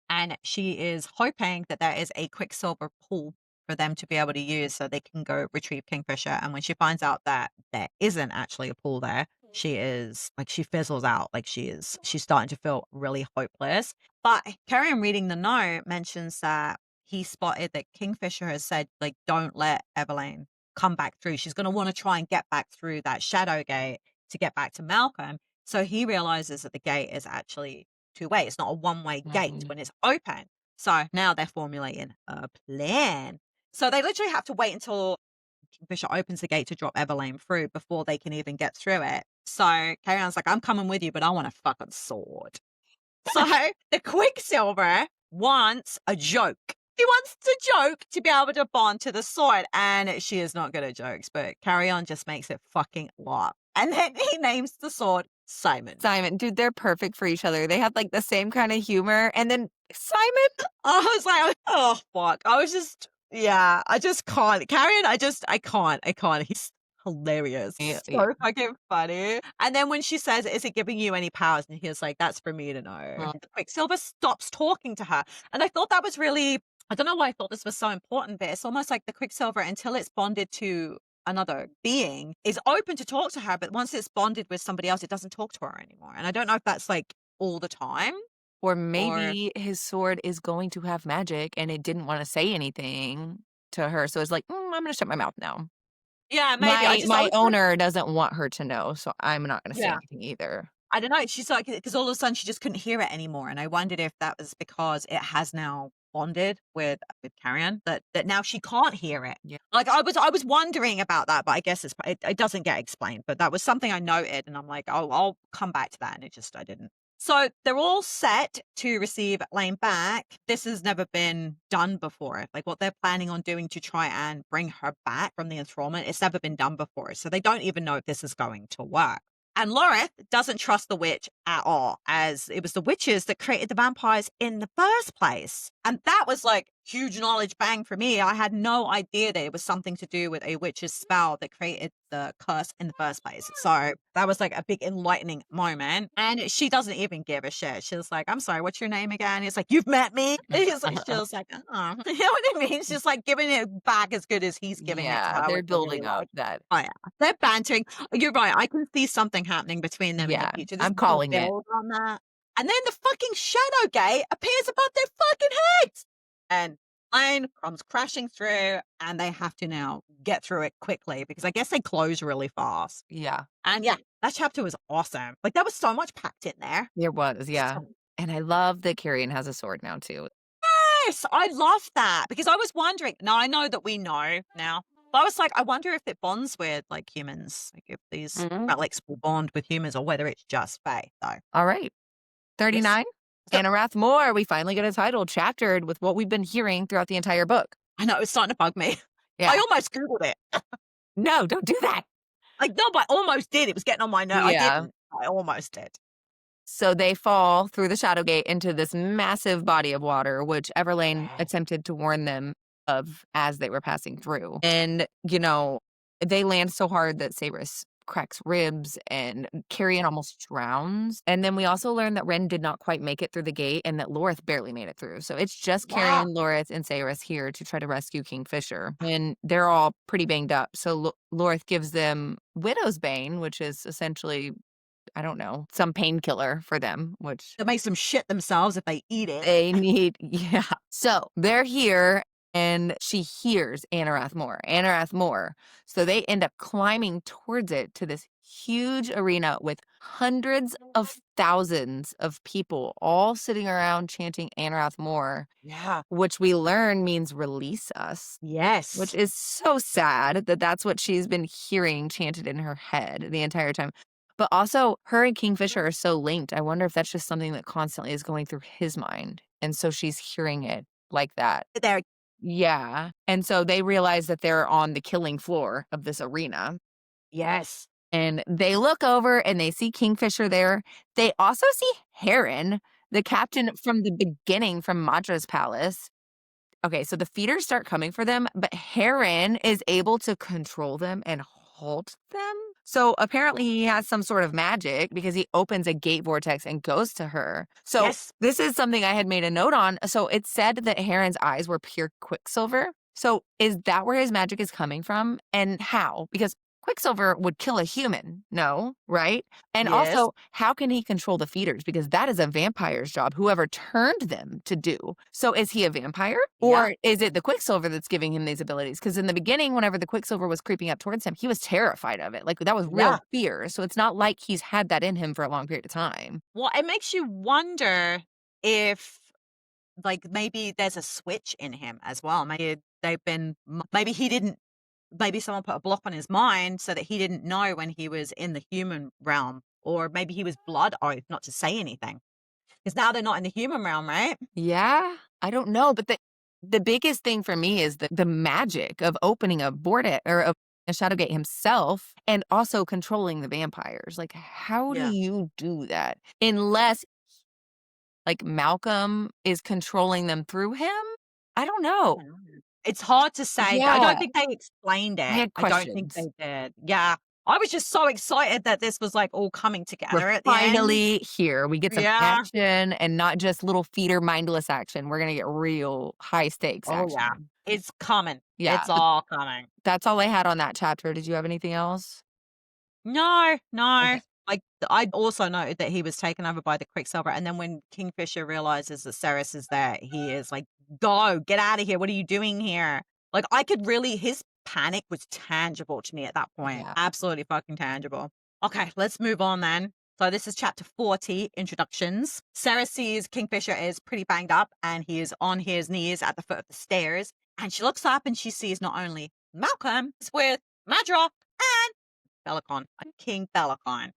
And she is hoping that there is a Quicksilver pool for them to be able to use so they can go retrieve Kingfisher. And when she finds out that there isn't actually a pool there, she is like, she fizzles out. Like she's starting to feel really hopeless. But Carrie, reading the note, mentions that he spotted that Kingfisher has said, like, don't let Eveline come back through. She's going to want to try and get back through that shadow gate to get back to Malcolm. So he realizes that the gate is actually two-way. It's not a one-way gate Mhm. when it's open. So now they're formulating a plan. So they literally have to wait until Kingfisher opens the gate to drop Eveline through before they can even get through it. So Carrion's like, I'm coming with you, but I want a fucking sword. So the Quicksilver wants a joke. He wants to joke to be able to bond to the sword. And she is not good at jokes, but Carrion just makes it fucking laugh. And then he names the sword Simon. Simon, dude, they're perfect for each other. They have like the same kind of humor. And then Simon, I was like, oh fuck. I was just, yeah, I just can't. Carrion, I can't. He's hilarious. yeah, yeah. So fucking funny. And then when she says, is it giving you any powers? And he's like, that's for me to know. Mm. The Quicksilver stops talking to her. And I thought that was really, I don't know why I thought this was so important, but it's almost like the Quicksilver, until it's bonded to another being, is open to talk to her. But once it's bonded with somebody else, it doesn't talk to her anymore. And I don't know if that's like all the time Or or. maybe his sword is going to have magic and it didn't want to say anything to her. So it's like, I'm going to shut my mouth now. Yeah, maybe. I My was like, owner doesn't want her to know, so I'm not gonna say yeah. anything either. I don't know. She's like, because all of a sudden she just couldn't hear it anymore, and I wondered if that was because it has now bonded with Carrion that now she can't hear it. Yeah. Like I was wondering about that, but I guess it doesn't get explained. But that was something I noted, and I'm like, oh, I'll come back to that, and I didn't. So they're all set to receive Lane back. This has never been done before. Like what they're planning on doing to try and bring her back from the enthrallment, it's never been done before. So they don't even know if this is going to work. And Loreth doesn't trust the witch at all, as it was the witches that created the vampires in the first place. And that was like huge knowledge bang for me. I had no idea that it was something to do with a witch's spell that created the curse in the first place. So that was like a big enlightening moment. And she doesn't even give a shit. She's like, I'm sorry, what's your name again? It's like, you've met me. She's like, you know what I mean? She's like giving it back as good as he's giving it to Yeah, her, they're which I really building up like. that. Oh, yeah. They're bantering. You're right. I can see something happening between them in the Yeah, future. This I'm is gonna calling it. build on that. And then the fucking shadow gate appears above their fucking heads. And plane comes crashing through, and they have to now get through it quickly because I guess they close really fast. Yeah, And yeah, that chapter was awesome. Like there was so much packed in there. there was, yeah. So And I love that Carrion has a sword now too. yes, I love that because I was wondering. Now I know that we know now, but I was like, I wonder if it bonds with like humans, like if these Mhm. relics will bond with humans, or whether it's just Fae. Though. All right. Yes. 39. So Anarath Moore. We finally get a title chaptered with what we've been hearing throughout the entire book. I know it's starting to bug me. I Yeah. almost googled it. No, don't do that. Like no, but I almost did. It was getting on my nerve. I Yeah. didn't. I almost did. So they fall through the shadow gate into this massive body of water, which Everlane Yeah. attempted to warn them of as they were passing through. And, they land so hard that Saeris cracks ribs and Carrion almost drowns. And then we also learn that Ren did not quite make it through the gate and that Lorith barely made it through. So it's just Wow. Carrion, Lorith, and Saeris here to try to rescue Kingfisher. And they're all pretty banged up. So Lorith gives them Widow's Bane, which is essentially, I don't know, some painkiller for them, which That makes them shit themselves if they eat it. they need. Yeah. So they're here and she hears Anarath Moore. So they end up climbing towards it to this huge arena with hundreds of thousands of people all sitting around chanting Anarath Moore, Yeah. which we learn means release us. Yes. Which is so sad that that's what she's been hearing chanted in her head the entire time. But also, her and Kingfisher are so linked. I wonder if that's just something that constantly is going through his mind. And so she's hearing it like that. There. Yeah. And so they realize that they're on the killing floor of this arena. Yes. And they look over and they see Kingfisher there. They also see Heron, the captain from the beginning from Madra's palace. Okay, so the feeders start coming for them, but Heron is able to control them and halt them. So apparently he has some sort of magic because he opens a gate vortex and goes to her. So Yes. this is something I had made a note on. So it said that Heron's eyes were pure Quicksilver. So is that where his magic is coming from and how? Because Quicksilver would kill a human. No, right? And Yes. also, how can he control the feeders? Because that is a vampire's job, whoever turned them to do. So is he a vampire? Or is it the Quicksilver that's giving him these abilities? Because in the beginning, whenever the Quicksilver was creeping up towards him, he was terrified of it. Like that was real fear. So it's not like he's had that in him for a long period of time. Well, it makes you wonder if, like, maybe there's a switch in him as well. Maybe he didn't, maybe someone put a block on his mind so that he didn't know when he was in the human realm, or maybe he was blood oath not to say anything. Because now they're not in the human realm, right? Yeah, I don't know. But the biggest thing for me is the magic of opening a a Shadowgate himself and also controlling the vampires. Like, how do you do that? Unless, like, Malcolm is controlling them through him? I don't know. It's hard to say. I Yeah. don't think they explained it. I had I don't think questions. they did. Yeah. I was just so excited that this was like all coming together We're at the end. finally here. We get some Yeah. action and not just little feeder mindless action. We're gonna get real high stakes Oh, action. yeah. It's coming. Yeah. It's all coming. That's all I had on that chapter. Did you have anything else? No. Okay. Like, I also noted that he was taken over by the Quicksilver, and then when Kingfisher realizes that Saeris is there, he is like, "Go, get out of here. What are you doing here?" Like, I could really his panic was tangible to me at that point. Yeah. Absolutely fucking tangible. Okay, let's move on then. So this is chapter 40, introductions. Saeris sees Kingfisher is pretty banged up and he is on his knees at the foot of the stairs. And she looks up and she sees not only Malcolm, it's with Madrox and Belicon, King Belicon.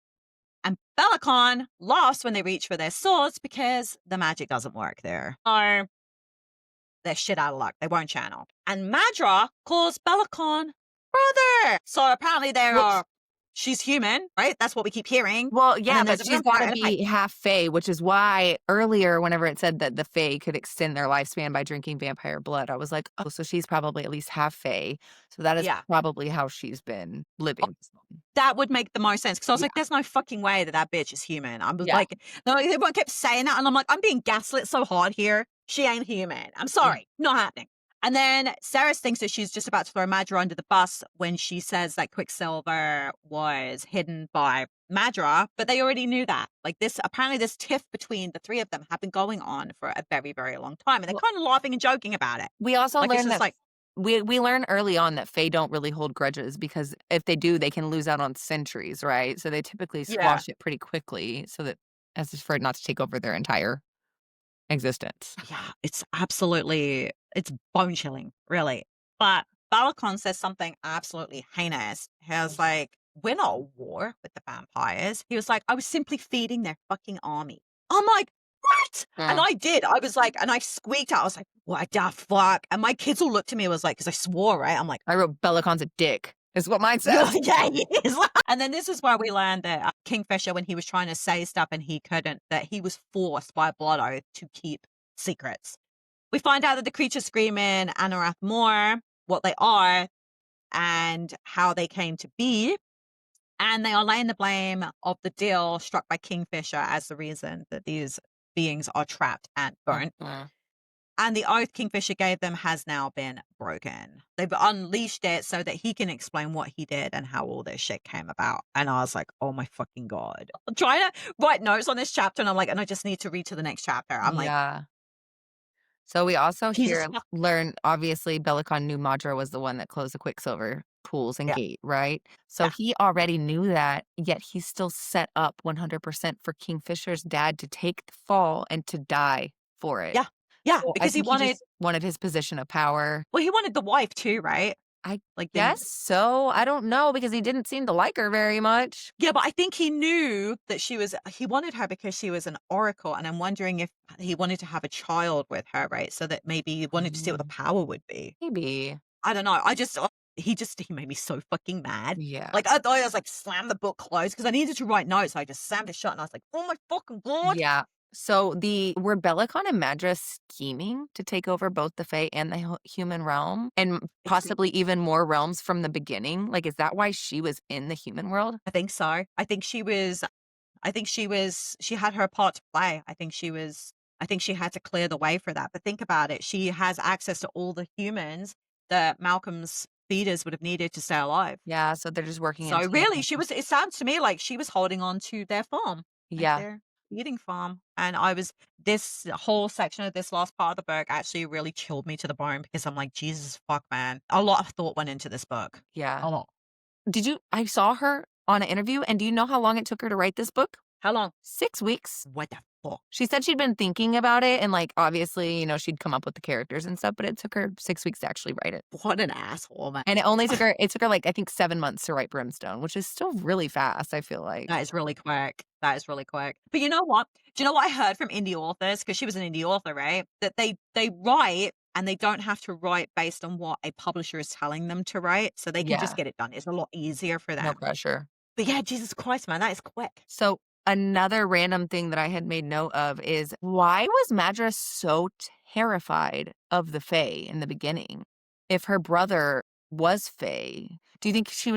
And Belicon laughs when they reach for their swords because the magic doesn't work there. Or they're shit out of luck. They won't channel. And Madra calls Belicon brother. So apparently she's human, right? That's what we keep hearing. Well, yeah, but there's a she's got to vampire. be half Fae, which is why earlier, whenever it said that the Fae could extend their lifespan by drinking vampire blood, I was like, oh, so she's probably at least half Fae. So that is probably how she's been living. That would make the most sense. Because I was like, there's no fucking way that bitch is human. I was like, no, everyone kept saying that. And I'm like, I'm being gaslit so hard here. She ain't human. I'm sorry. Not happening. And then Saeris thinks that she's just about to throw Madra under the bus when she says that Quicksilver was hidden by Madra, but they already knew that. Like apparently this tiff between the three of them had been going on for a very, very long time. And they're kind of laughing and joking about it. We also learned that we learn early on that Fae don't really hold grudges because if they do, they can lose out on centuries, right? So they typically squash it pretty quickly so that as for it not to take over their entire existence. Yeah, it's bone chilling, really. But Belicon says something absolutely heinous. He was like, we're not at war with the vampires. He was like, I was simply feeding their fucking army. I'm like, what? And I did. I was like, and I squeaked out. I was like, what the fuck? And my kids all looked at me and was like, because I swore, right? I'm like, I wrote Belicon's a dick. Is what mine says. Yeah, he is. And then this is where we learned that Kingfisher, when he was trying to say stuff and he couldn't, that he was forced by a blood oath to keep secrets. We find out that the creatures scream in Anorath more, what they are, and how they came to be. And they are laying the blame of the deal struck by Kingfisher as the reason that these beings are trapped and burnt. And the oath Kingfisher gave them has now been broken. They've unleashed it so that he can explain what he did and how all this shit came about. And I was like, oh my fucking God. I'm trying to write notes on this chapter and I'm like, and I just need to read to the next chapter. I'm like, so we also learn, obviously, Belicon knew Madra was the one that closed the Quicksilver pools and gate, right? So he already knew that, yet he still set up 100% for Kingfisher's dad to take the fall and to die for it. Yeah, so because he wanted his position of power. Well, he wanted the wife too, right? I guess so. I don't know because he didn't seem to like her very much. Yeah, but I think he knew that he wanted her because she was an oracle. And I'm wondering if he wanted to have a child with her, right? So that maybe he wanted to see what the power would be. Maybe. I don't know. He made me so fucking mad. Yeah. Like, I thought I was like, slam the book closed because I needed to write notes. So I just slammed it shut and I was like, oh my fucking God. Yeah. So were Belicon and Madra scheming to take over both the Fae and the human realm and possibly even more realms from the beginning? Like, is that why she was in the human world? I think so. I think she had her part to play. I think she had to clear the way for that. But think about it. She has access to all the humans that Malcolm's feeders would have needed to stay alive. Yeah. So they're just working. So really, it sounds to me like she was holding on to their farm. Yeah. Their eating farm. And this whole section of this last part of the book actually really chilled me to the bone because I'm like, Jesus fuck, man. A lot of thought went into this book. Yeah. A lot. I saw her on an interview, and do you know how long it took her to write this book? How long? 6 weeks. What the fuck? She said she'd been thinking about it, and like, obviously, she'd come up with the characters and stuff, but it took her 6 weeks to actually write it. What an asshole, man. And it took her like, I think 7 months to write Brimstone, which is still really fast, I feel like. That is really quick. But you know what? Do you know what I heard from indie authors? Because she was an indie author, right? That they write and they don't have to write based on what a publisher is telling them to write. So they can just get it done. It's a lot easier for them. No pressure. But yeah, Jesus Christ, man, that is quick. So another random thing that I had made note of is why was Madra so terrified of the Fae in the beginning? If her brother was Fae, do you think she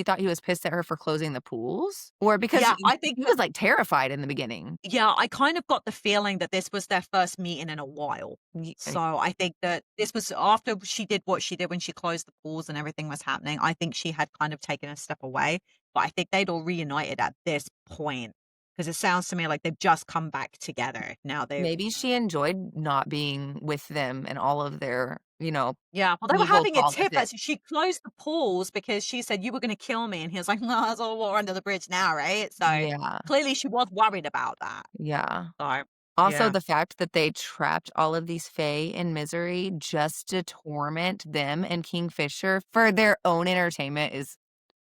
thought he was pissed at her for closing the pools? Or because I think he was like terrified in the beginning. Yeah, I kind of got the feeling that this was their first meeting in a while. So I think that this was after she did what she did when she closed the pools and everything was happening. I think she had kind of taken a step away. But I think they'd all reunited at this point. Because it sounds to me like they've just come back together. Now Maybe she enjoyed not being with them and all of their Yeah, well, they were legal having a tiff politics. as she closed the pools because she said, "You were gonna kill me," and he was like, "No, it's all water under the bridge now, right?" So, Yeah, clearly she was worried about that. yeah. So, Also, yeah. the fact that they trapped all of these fae in misery just to torment them and Kingfisher for their own entertainment is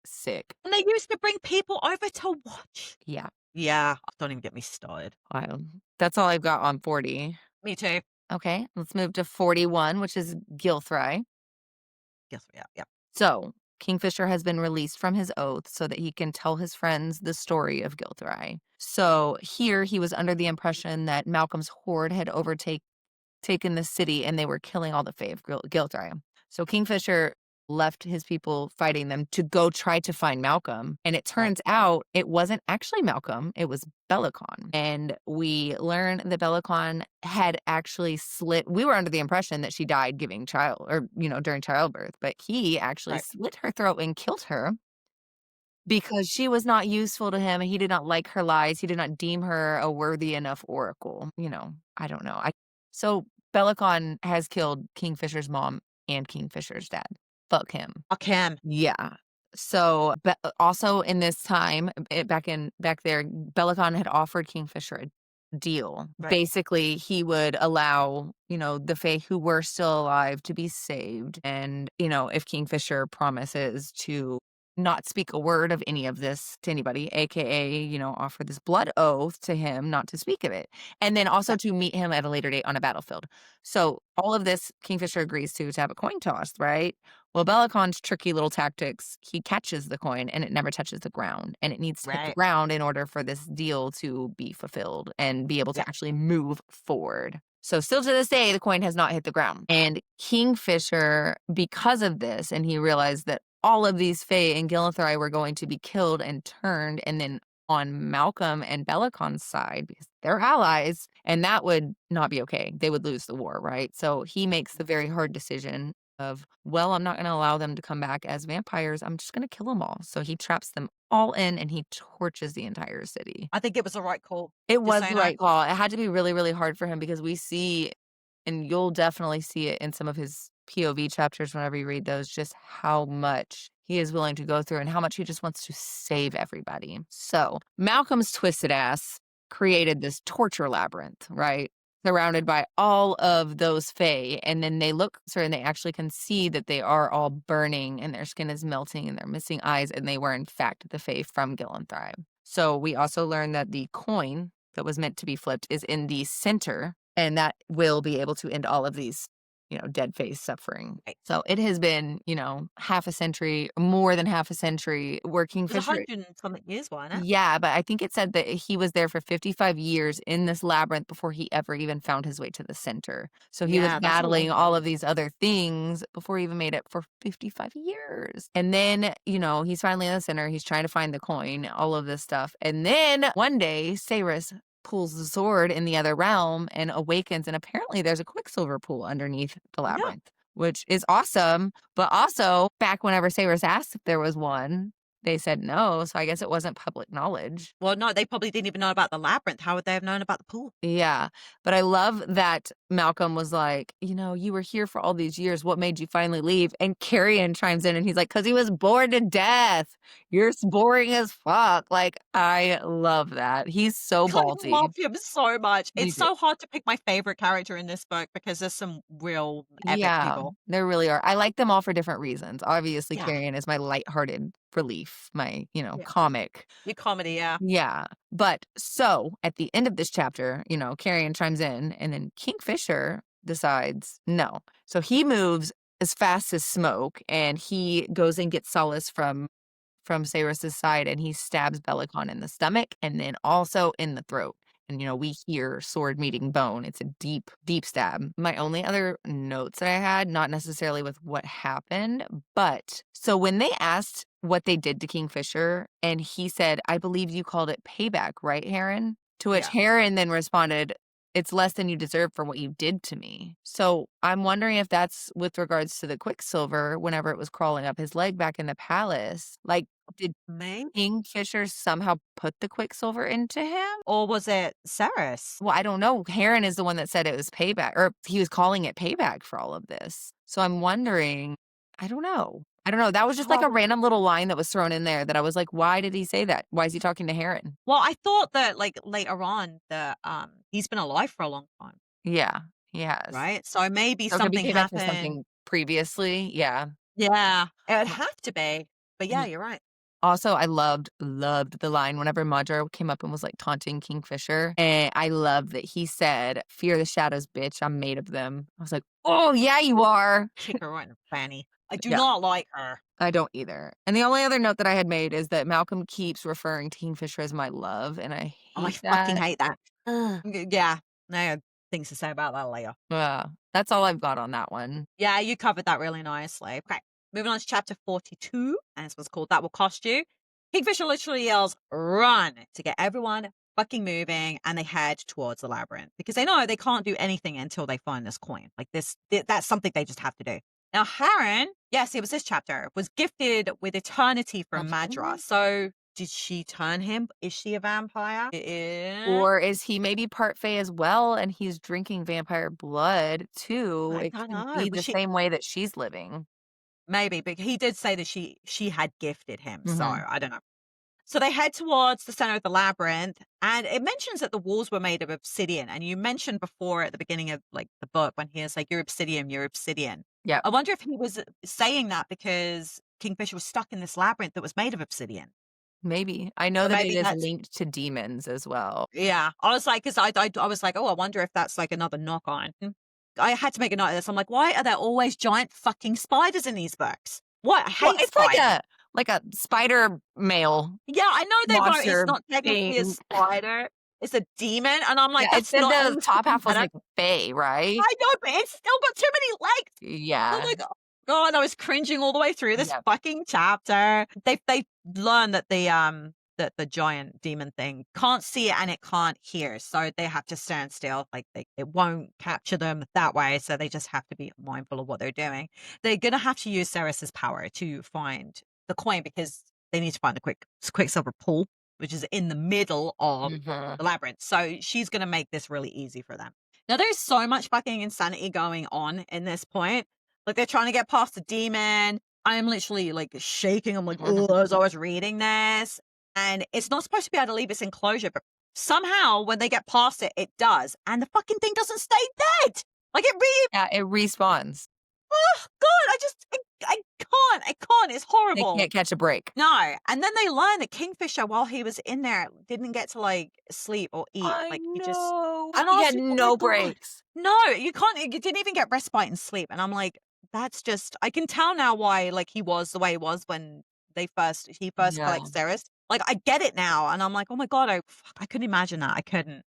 sick. And they used to bring people over to watch. Yeah, Yeah, don't even get me started. wild. That's all I've got on 40. Me too. Okay, let's move to 41, which is Gilthry. Guess yeah, yeah. So, Kingfisher has been released from his oath so that he can tell his friends the story of Gilthry. So, here he was under the impression that Malcolm's horde had taken the city and they were killing all the Fae of Gilthry. So, Kingfisher left his people fighting them to go try to find Malcolm. And it Right. turns out it wasn't actually Malcolm, it was Bellicon. And we learn that Bellicon had actually slit. We were under the impression that she died giving child or, during childbirth, but he actually Right. slit her throat and killed her because she was not useful to him. He did not like her lies. He did not deem her a worthy enough oracle. I don't know. So Bellicon has killed Kingfisher's mom and Kingfisher's dad. Fuck him. Fuck him. Yeah. So, also in this time, back there, Bellicon had offered Kingfisher a deal. Right. Basically, he would allow, the Fae who were still alive to be saved. And, if Kingfisher promises to not speak a word of any of this to anybody, aka, offer this blood oath to him not to speak of it. And then also Right. to meet him at a later date on a battlefield. So all of this Kingfisher agrees to have a coin toss, right? Well, Bellicon's tricky little tactics, he catches the coin and it never touches the ground. And it needs to hit the Right. ground in order for this deal to be fulfilled and be able to Yeah. actually move forward. So still to this day, the coin has not hit the ground. And Kingfisher, because of this, and he realized that all of these Fae and Gilthry were going to be killed and turned, and then on Malcolm and Bellicon's side because they're allies, and that would not be okay. They would lose the war, right? So he makes the very hard decision of, well, I'm not going to allow them to come back as vampires. I'm just going to kill them all. So he traps them all in and he torches the entire city. I think it was the right call. It Just was so the you know. right call. It had to be really, really hard for him because we see, and you'll definitely see it in some of his POV chapters whenever you read those, just how much he is willing to go through and how much he just wants to save everybody. So Malcolm's twisted ass created this torture labyrinth, right? Surrounded by all of those Fae. And then they look through and they actually can see that they are all burning and their skin is melting and they're missing eyes. And they were, in fact, the Fae from Gillenthribe. So we also learned that the coin that was meant to be flipped is in the center, and that will be able to end all of these, dead face suffering. Right. So it has been, half a century, more than half a century working It was Fisher. 100 and something years, wasn't it? Yeah, but I think it said that he was there for 55 years in this labyrinth before he ever even found his way to the center. So he was Yeah, that's a long battling all time. of these other things before he even made it for 55 years. And then, he's finally in the center. He's trying to find the coin, all of this stuff. And then one day, Saeris pulls the sword in the other realm and awakens. And apparently there's a Quicksilver pool underneath the Yeah. labyrinth, which is awesome. But also, back whenever Saeris asked if there was one, they said no, so I guess it wasn't public knowledge. Well, no, they probably didn't even know about the labyrinth. How would they have known about the pool? Yeah, but I love that Malcolm was like, you were here for all these years. What made you finally leave? And Carrion chimes in and he's like, because he was bored to death. You're boring as fuck. Like, I love that. He's so I ballsy. love him so much. Me It's too. so hard to pick my favorite character in this book because there's some real epic Yeah, people. there really are. I like them all for different reasons. Obviously, Yeah. Carrion is my lighthearted relief, my, Yeah. comic. Your comedy, yeah. Yeah. But so at the end of this chapter, Carrion chimes in and then Kingfisher decides no. So he moves as fast as smoke and he goes and gets solace from Saeris's side and he stabs Bellicon in the stomach and then also in the throat. And, we hear sword meeting bone. It's a deep, deep stab. My only other notes that I had, not necessarily with what happened, but so when they asked what they did to Kingfisher, and he said, I believe you called it payback, right, Heron? To which Yeah. Heron then responded, it's less than you deserve for what you did to me. So I'm wondering if that's with regards to the Quicksilver whenever it was crawling up his leg back in the palace. Like, did Maybe. Kingfisher somehow put the Quicksilver into him? Or was it Saeris? Well, I don't know. Heron is the one that said it was payback, or he was calling it payback for all of this. So I'm wondering, I don't know. I don't know. That was just like Well, a random little line that was thrown in there that I was like, why did he say that? Why is he talking to Heron? well, I thought that, like, later on that, he's been alive for a long time, Yeah, he has. right? So maybe So maybe something came back for happened. something previously. Yeah. Yeah, it would W- have to be. But yeah, and you're right. Also, I loved the line whenever Madra came up and was like taunting Kingfisher. And I love that he said, "Fear the shadows, bitch. I'm made of them." I was like, oh, yeah, you are. Kick her right in the fanny. I do Yeah. not like her. I don't either. And the only other note that I had made is that Malcolm keeps referring to Kingfisher as my love, and I Oh, I hate fucking that. hate that. Ugh. Yeah, I have things to say about that later. That's all I've got on that one. Yeah, you covered that really nicely. Okay, moving on to chapter 42, and this was called That Will Cost You. Kingfisher literally yells, run, to get everyone fucking moving, and they head towards the labyrinth because they know they can't do anything until they find this coin. Like that's something they just have to do. Now, Harren, yes, it was this chapter, was gifted with eternity from Madra. Mhm. So did she turn him? Is she a vampire? Or is he maybe part Fae as well, and he's drinking vampire blood too? I It don't could know. be Was the she? same way that she's living. Maybe, but he did say that she had gifted him, so Mhm. I don't know. So they head towards the center of the labyrinth, and it mentions that the walls were made of obsidian. And you mentioned before at the beginning of like the book when he is like, "You're obsidian, you're obsidian." Yep, I wonder if he was saying that because Kingfisher was stuck in this labyrinth that was made of obsidian. maybe. I know So that it maybe is that's linked to demons as well. yeah. I was like, because I was like, oh, I wonder if that's like another knock on. I had to make a note of this. I'm like, why are there always giant fucking spiders in these books? What? I Well, hate it's spiders. like a spider male Yeah, I know they wrote it's monster not technically a thing. spider, it's a demon, and I'm like, Yeah, it "That's said not the any top fucking half was better." like fae, right? I know, but it's still got too many legs. Oh Yeah. my god, I was cringing all the way through this Yep. fucking chapter. They learn that the giant demon thing can't see it and it can't hear, so they have to stand still, like, it won't capture them that way, so they just have to be mindful of what they're doing. They're gonna have to use Saeris's power to find the coin because they need to find the Quicksilver pool, which is in the middle of Mhm. the labyrinth, so she's gonna make this really easy for them. Now, there's so much fucking insanity going on in this point. Like, they're trying to get past the demon. I'm literally like shaking. I'm like, oh, as I was reading this. And it's not supposed to be able to leave its enclosure, but somehow when they get past it, it does. And the fucking thing doesn't stay dead. Like, it really, Yeah, it respawns. oh, God, I can't. I can't. It's They horrible. can't catch a break. No. And then they learn that Kingfisher, while he was in there, didn't get to like sleep or eat. I Like, he just, know. and I He was had like, oh my no God. breaks. No, you can't. You didn't even get respite and sleep. And I'm like, that's just, I can tell now why, like, he was the way he was when he first Yeah. collects Saeris. Like, I get it now. And I'm like, oh my God, I couldn't imagine that. I couldn't.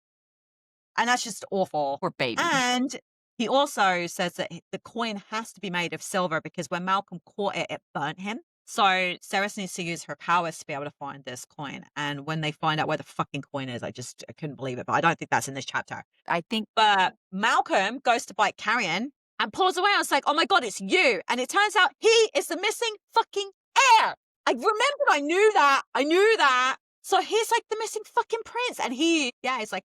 And that's just awful. Poor baby. And he also says that the coin has to be made of silver because when Malcolm caught it, it burnt him. So Ceres needs to use her powers to be able to find this coin. And when they find out where the fucking coin is, I couldn't believe it. But I don't think that's in this chapter. I think But Malcolm goes to bite Carrion and pulls away. I was like, oh my God, it's you. And it turns out he is the missing fucking heir. I remembered I knew that. I knew that. So he's like the missing fucking prince. And he's like,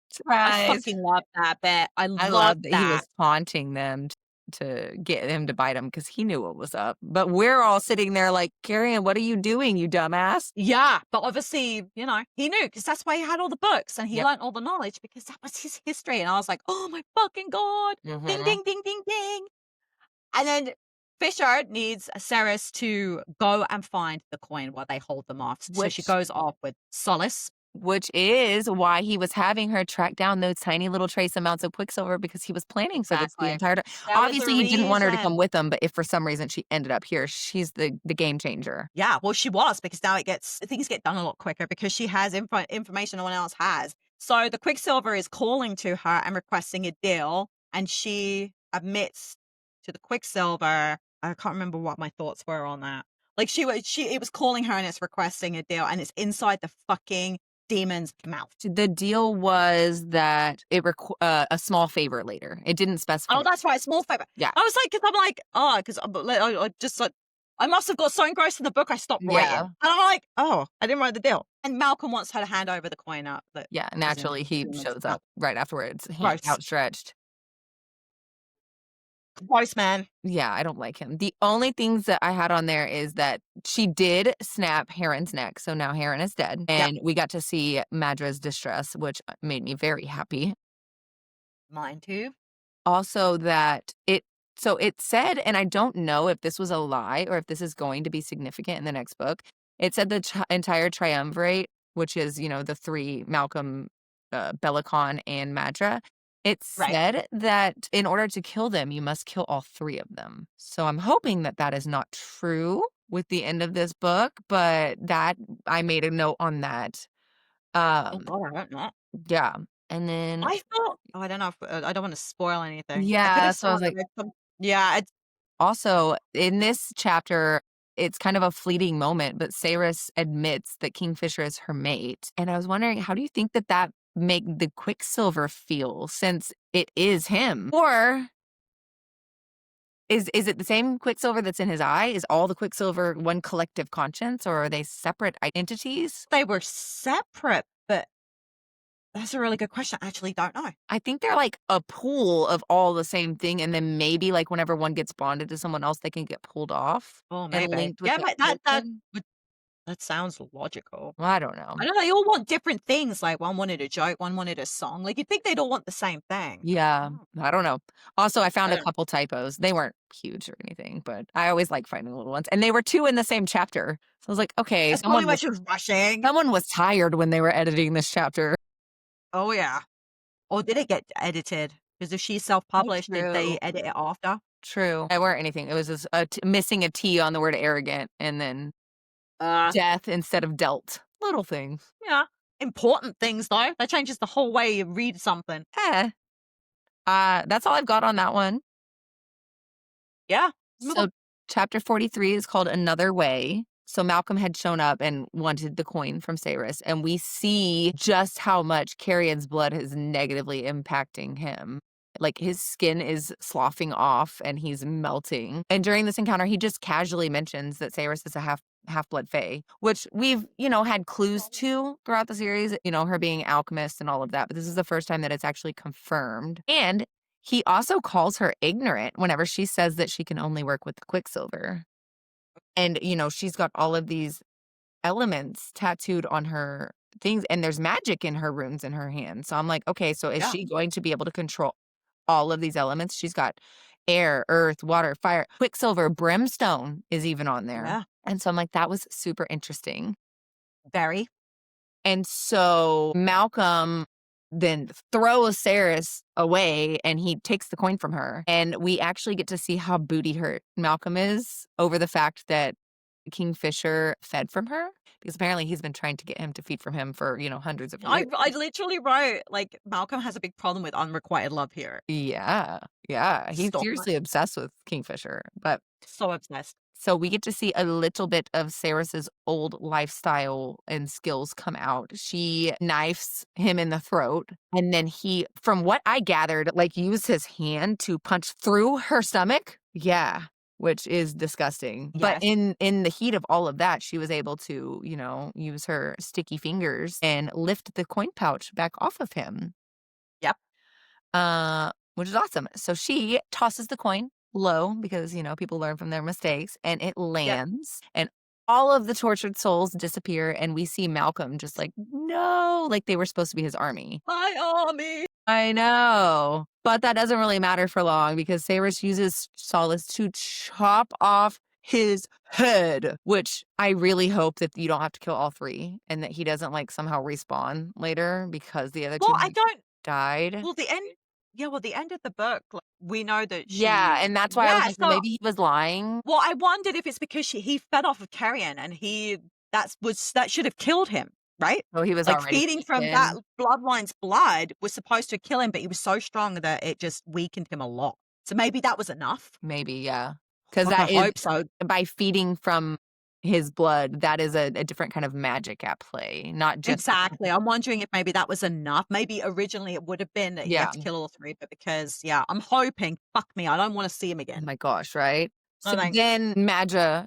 I surprise. fucking love that bit. I I love love that he that. was taunting them to get him to bite him because he knew what was up. But we're all sitting there like, Carrion, what are you doing, you dumbass? Yeah, but obviously, he knew because that's why he had all the books and he Yep. learned all the knowledge because that was his history. And I was like, oh my fucking God. Ding, Mhm. ding, ding, ding, ding. And then Fisher needs Ceres to go and find the coin while they hold them off. So she Which goes off with Solace. which is why he was having her track down those tiny little trace amounts of Quicksilver because he was planning for this the Exactly. entire time. There was a Obviously, he didn't want her to come reason. with him, but if for some reason she ended up here, she's the game changer. Yeah, well, she was because now things get done a lot quicker because she has information no one else has. So the Quicksilver is calling to her and requesting a deal, and she admits to the Quicksilver. I can't remember what my thoughts were on that. Like it was calling her and it's requesting a deal, and it's inside the fucking demon's mouth. The deal was that a small favor later. It didn't specify. Oh, that's right, small favor. Yeah. I was like, because I'm like, oh, because I just like, I must have got so engrossed in the book I stopped writing. Yeah. And I'm like, oh, I didn't write the deal. And Malcolm wants her to hand over the coin up. That Yeah. is in Naturally, he Demon's shows mouth. up right afterwards, hand Gross. outstretched. Gross, man. Yeah, I don't like him. The only things that I had on there is that she did snap Heron's neck, so now Heron is dead, Yep, and we got to see Madra's distress, which made me very happy. mine too. Also that it said, and I don't know if this was a lie or if this is going to be significant in the next book. It said the entire triumvirate, which is, the 3, Malcolm, Bellicon, and Madra. It Right. said that in order to kill them, you must kill all 3 of them. So I'm hoping that that is not true with the end of this book, but that I made a note on that. Oh Um, God, I hope not. yeah, and then I thought I don't know if I don't want to spoil anything. I could have yeah, so I was sworn I like, read some. Yeah, it's also, in this chapter, it's kind of a fleeting moment, but Saeris admits that Kingfisher is her mate. And I was wondering, how do you think that that make the Quicksilver feel since it is him? Or is it the same Quicksilver that's in his eye? Is all the Quicksilver one collective conscience, or are they separate entities? they were separate, but that's a really good question. I actually don't know. I think they're like a pool of all the same thing, and then maybe like whenever one gets bonded to someone else, they can get pulled off Oh, and maybe. linked with Yeah, that but person. that sounds logical. Well, I don't know. I know they all want different things. Like one wanted a joke, one wanted a song. Like you'd think they'd all want the same thing. Yeah, I don't know. Also, I I found a don't. couple typos. They weren't huge or anything, but I always like finding little ones, and they were 2 in the same chapter. So I was like, "Okay, It's probably why she was rushing. someone was tired when they were editing this chapter." Oh yeah. Or did it get edited? Because if she Oh, self-published, did true. they edit it after? True. They weren't anything. It was just missing a T on the word arrogant and then Uh, death instead of dealt. Little things. yeah. Important things though. That changes the whole way you read something. Eh. That's all I've got on that one. Yeah. Move on. So chapter 43 is called Another Way. So Malcolm had shown up and wanted the coin from Saeris, and we see just how much Carrion's blood is negatively impacting him. Like his skin is sloughing off and he's melting. And during this encounter, he just casually mentions that Saeris is a half-blood fae, which we've, had clues to throughout the series, her being alchemist and all of that. But this is the first time that it's actually confirmed. And he also calls her ignorant whenever she says that she can only work with the Quicksilver. And, she's got all of these elements tattooed on her things, and there's magic in her runes in her hand. So I'm like, okay, so is Yeah. she going to be able to control all of these elements? She's got air, earth, water, fire, Quicksilver, brimstone is even on there. Yeah. And so I'm like, that was super interesting. Very. And so Malcolm then throws Saeris away and he takes the coin from her. And we actually get to see how booty hurt Malcolm is over the fact that Kingfisher fed from her. Because apparently he's been trying to get him to feed from him for, hundreds of years. I literally wrote like Malcolm has a big problem with unrequited love here. Yeah. Yeah. He's Stop it. seriously obsessed with Kingfisher. But So obsessed. so we get to see a little bit of Saris's old lifestyle and skills come out. She knifes him in the throat, and then he, from what I gathered, like used his hand to punch through her stomach. Yeah, which is disgusting. But Yes. in the heat of all of that, she was able to, use her sticky fingers and lift the coin pouch back off of him. Yep. Which is awesome. So she tosses the coin low because, people learn from their mistakes, and it Yep. lands and all of the tortured souls disappear, and we see Malcolm just like, no, like they were supposed to be his army. My army. I know. But that doesn't really matter for long because Saeris uses Solace to chop off his head, which I really hope that you don't have to kill all 3 and that he doesn't like somehow respawn later because the other 2 Well, I don't. died. Well, the end. Yeah. Well, the end of the book, like, we know that Yeah, she. and that's why I was Yeah. like, well, So, maybe he was lying. well, I wondered if it's because he fed off of Carrion, and that should have killed him, right? Oh, he was Like already feeding from that taken. bloodline's blood was supposed to kill him, but he was so strong that it just weakened him a lot. So maybe that was enough. Maybe, yeah. Because Like I that is hope so. by feeding from his blood, that is a different kind of magic at play, not just Exactly. I'm wondering if maybe that was enough. Maybe originally it would have been that he yeah. had to kill all 3, but because I'm hoping. Fuck me, I don't want to see him Oh again. my gosh, right? No So thanks. then Madra,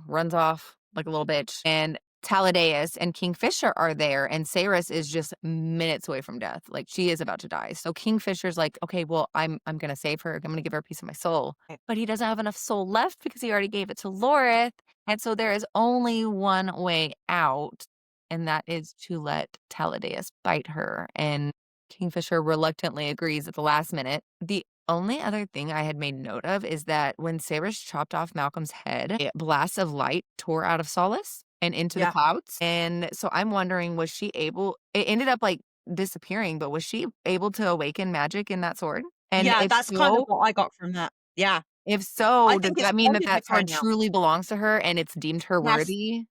runs off like a little bitch and Taladaeus and Kingfisher are there, and Saeris is just minutes away from death. Like, she is about to die. So Kingfisher's like, okay, well, I'm gonna save her. I'm gonna give her a piece of my soul. But he doesn't have enough soul left because he already gave it to Lorith. And so there is only one way out, and that is to let Taladaeus bite her. And Kingfisher reluctantly agrees at the last minute. The only other thing I had made note of is that when Saeris chopped off Malcolm's head, a blast of light tore out of Solace and into the clouds. And so I'm wondering, was she able, it ended up like disappearing, but was she able to awaken magic in that sword? And Yeah, if that's kind of so, what I got from that. Yeah. if I so, does think it's that mean that bonded with that her sword now. truly belongs to her and it's deemed her Yes. worthy?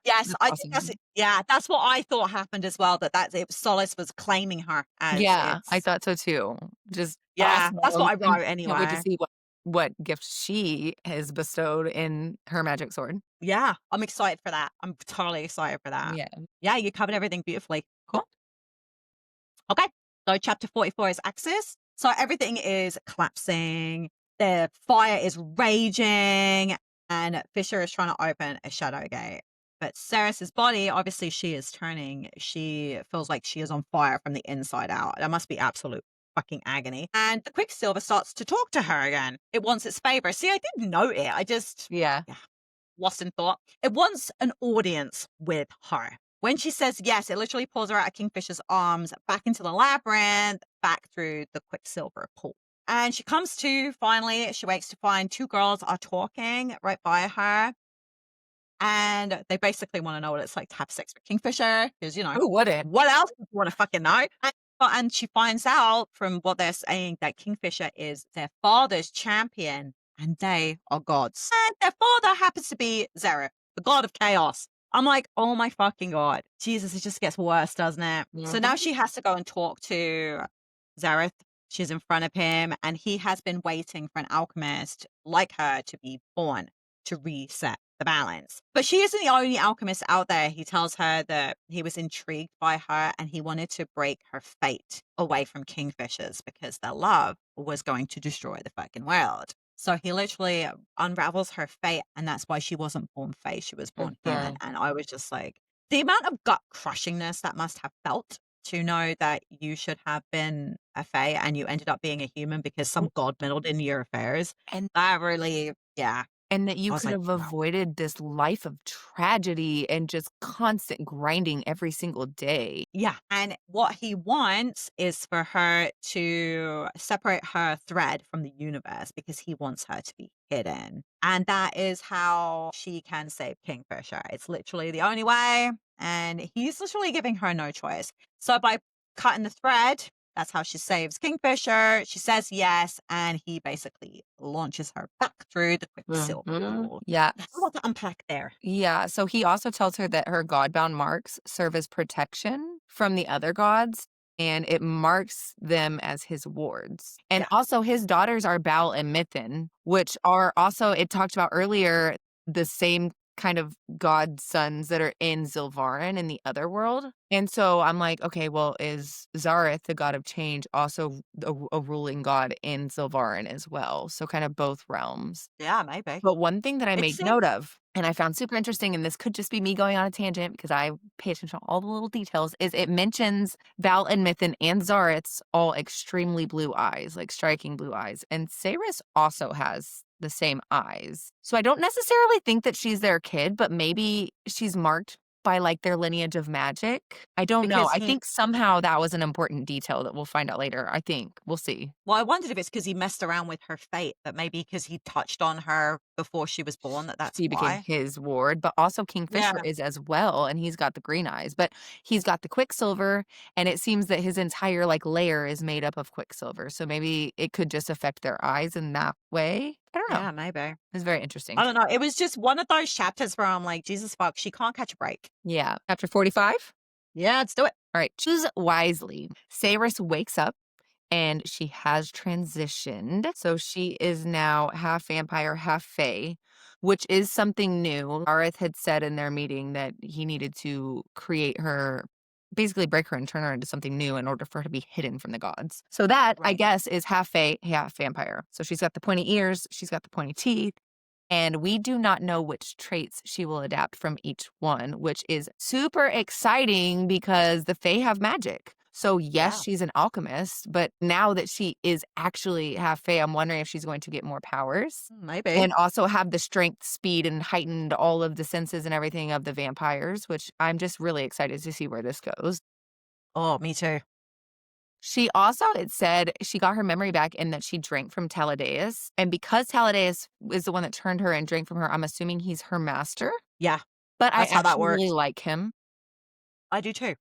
Yes, That's I think that's awesome. it. Yeah, that's what I thought happened as well, that's it. Solace was claiming her as Yeah, I its. thought so too. Just Yeah, awesome. that's what I And wrote can't wait to anyway. see what gift she has bestowed in her magic sword. Yeah, I'm excited for that. I'm totally excited for that. Yeah. Yeah, you covered everything beautifully. Cool. Cool. Okay. So chapter 44 is Axis. So everything is collapsing. The fire is raging, and Fisher is trying to open a shadow gate. But Saeris's body, obviously, she is turning. She feels like she is on fire from the inside out. That must be absolute fucking agony. And the Quicksilver starts to talk to her again. It wants its favor. See, I did note it. I just, Yeah. lost in thought. It wants an audience with her. When she says yes, it literally pulls her out of Kingfisher's arms, back into the labyrinth, back through the Quicksilver pool. And she comes to, finally, she wakes to find two girls are talking right by her. And they basically want to know what it's like to have sex with Kingfisher, because, Who wouldn't? what else do you want to fucking know? And she finds out from what they're saying that Kingfisher is their father's champion and they are gods. And their father happens to be Zereth, the god of chaos. I'm like, oh my fucking God. Jesus, it just gets worse, doesn't it? So now she has to go and talk to Zareth. She's in front of him, and he has been waiting for an alchemist like her to be born to reset the balance. But she isn't the only alchemist out there. He tells her that he was intrigued by her and he wanted to break her fate away from Kingfishers because their love was going to destroy the fucking world. So he literally unravels her fate, and that's why she wasn't born Fae, she was born human. And I was just like, the amount of gut crushingness that must have felt to know that you should have been a Fae and you ended up being a human because some god meddled in your affairs. And that really, yeah. And that I you was could like, have wow. avoided this life of tragedy and just constant grinding every single day. Yeah. And what he wants is for her to separate her thread from the universe because he wants her to be hidden. And that is how she can save Kingfisher. It's literally the only way. And he's literally giving her no choice. So by cutting the thread, that's how she saves Kingfisher. She says yes, and he basically launches her back through the Quicksilver pool. Yeah. That's a lot to unpack there. Yeah. So he also tells her that her godbound marks serve as protection from the other gods, and it marks them as his wards. And Yeah. also, his daughters are Baal and Mithrin, which are also, it talked about earlier, the same kind of godsons that are in Zilvarin in the other world. And so I'm like, okay, well, is Zareth, the god of change, also a ruling god in Zilvarin as well? So kind of both realms. Yeah, maybe. But one thing that I It made seems note of, and I found super interesting, and this could just be me going on a tangent because I pay attention to all the little details, is it mentions Val and Mythin and Zareth's all extremely blue eyes, like striking blue eyes. And Saeris also has the same eyes. So I don't necessarily think that she's their kid, but maybe she's marked by like their lineage of magic. I don't know. because I he think somehow that was an important detail that we'll find out later. I think. We'll see. Well, I wondered if it's because he messed around with her fate, that maybe because he touched on her before she was born, that's She became why. his ward, but also Yeah. Kingfisher is as well, and he's got the green eyes, but he's got the Quicksilver, and it seems that his entire, like, layer is made up of Quicksilver, so maybe it could just affect their eyes in that way? I don't know. Yeah, maybe. It's very interesting. I don't know. It was just one of those chapters where I'm like, Jesus fuck, she can't catch a break. Yeah. Chapter 45? Yeah, let's do it. All right. Choose wisely. Saeris wakes up and she has transitioned. So she is now half vampire, half fae, which is something new. Arith had said in their meeting that he needed to create her, basically break her and turn her into something new in order for her to be hidden from the gods. So that, I Right. guess, is half fae, half vampire. So she's got the pointy ears, she's got the pointy teeth. And we do not know which traits she will adapt from each one, which is super exciting because the Fae have magic. So yes, Yeah. she's an alchemist, but now that she is actually half Fae, I'm wondering if she's going to get more powers Maybe. and also have the strength, speed, and heightened all of the senses and everything of the vampires, which I'm just really excited to see where this goes. Oh, me too. She also, it said she got her memory back and that she drank from Taladeus. And because Taladeus is the one that turned her and drank from her, I'm assuming he's her master. Yeah, But I that's how that actually really works. like him. I do too.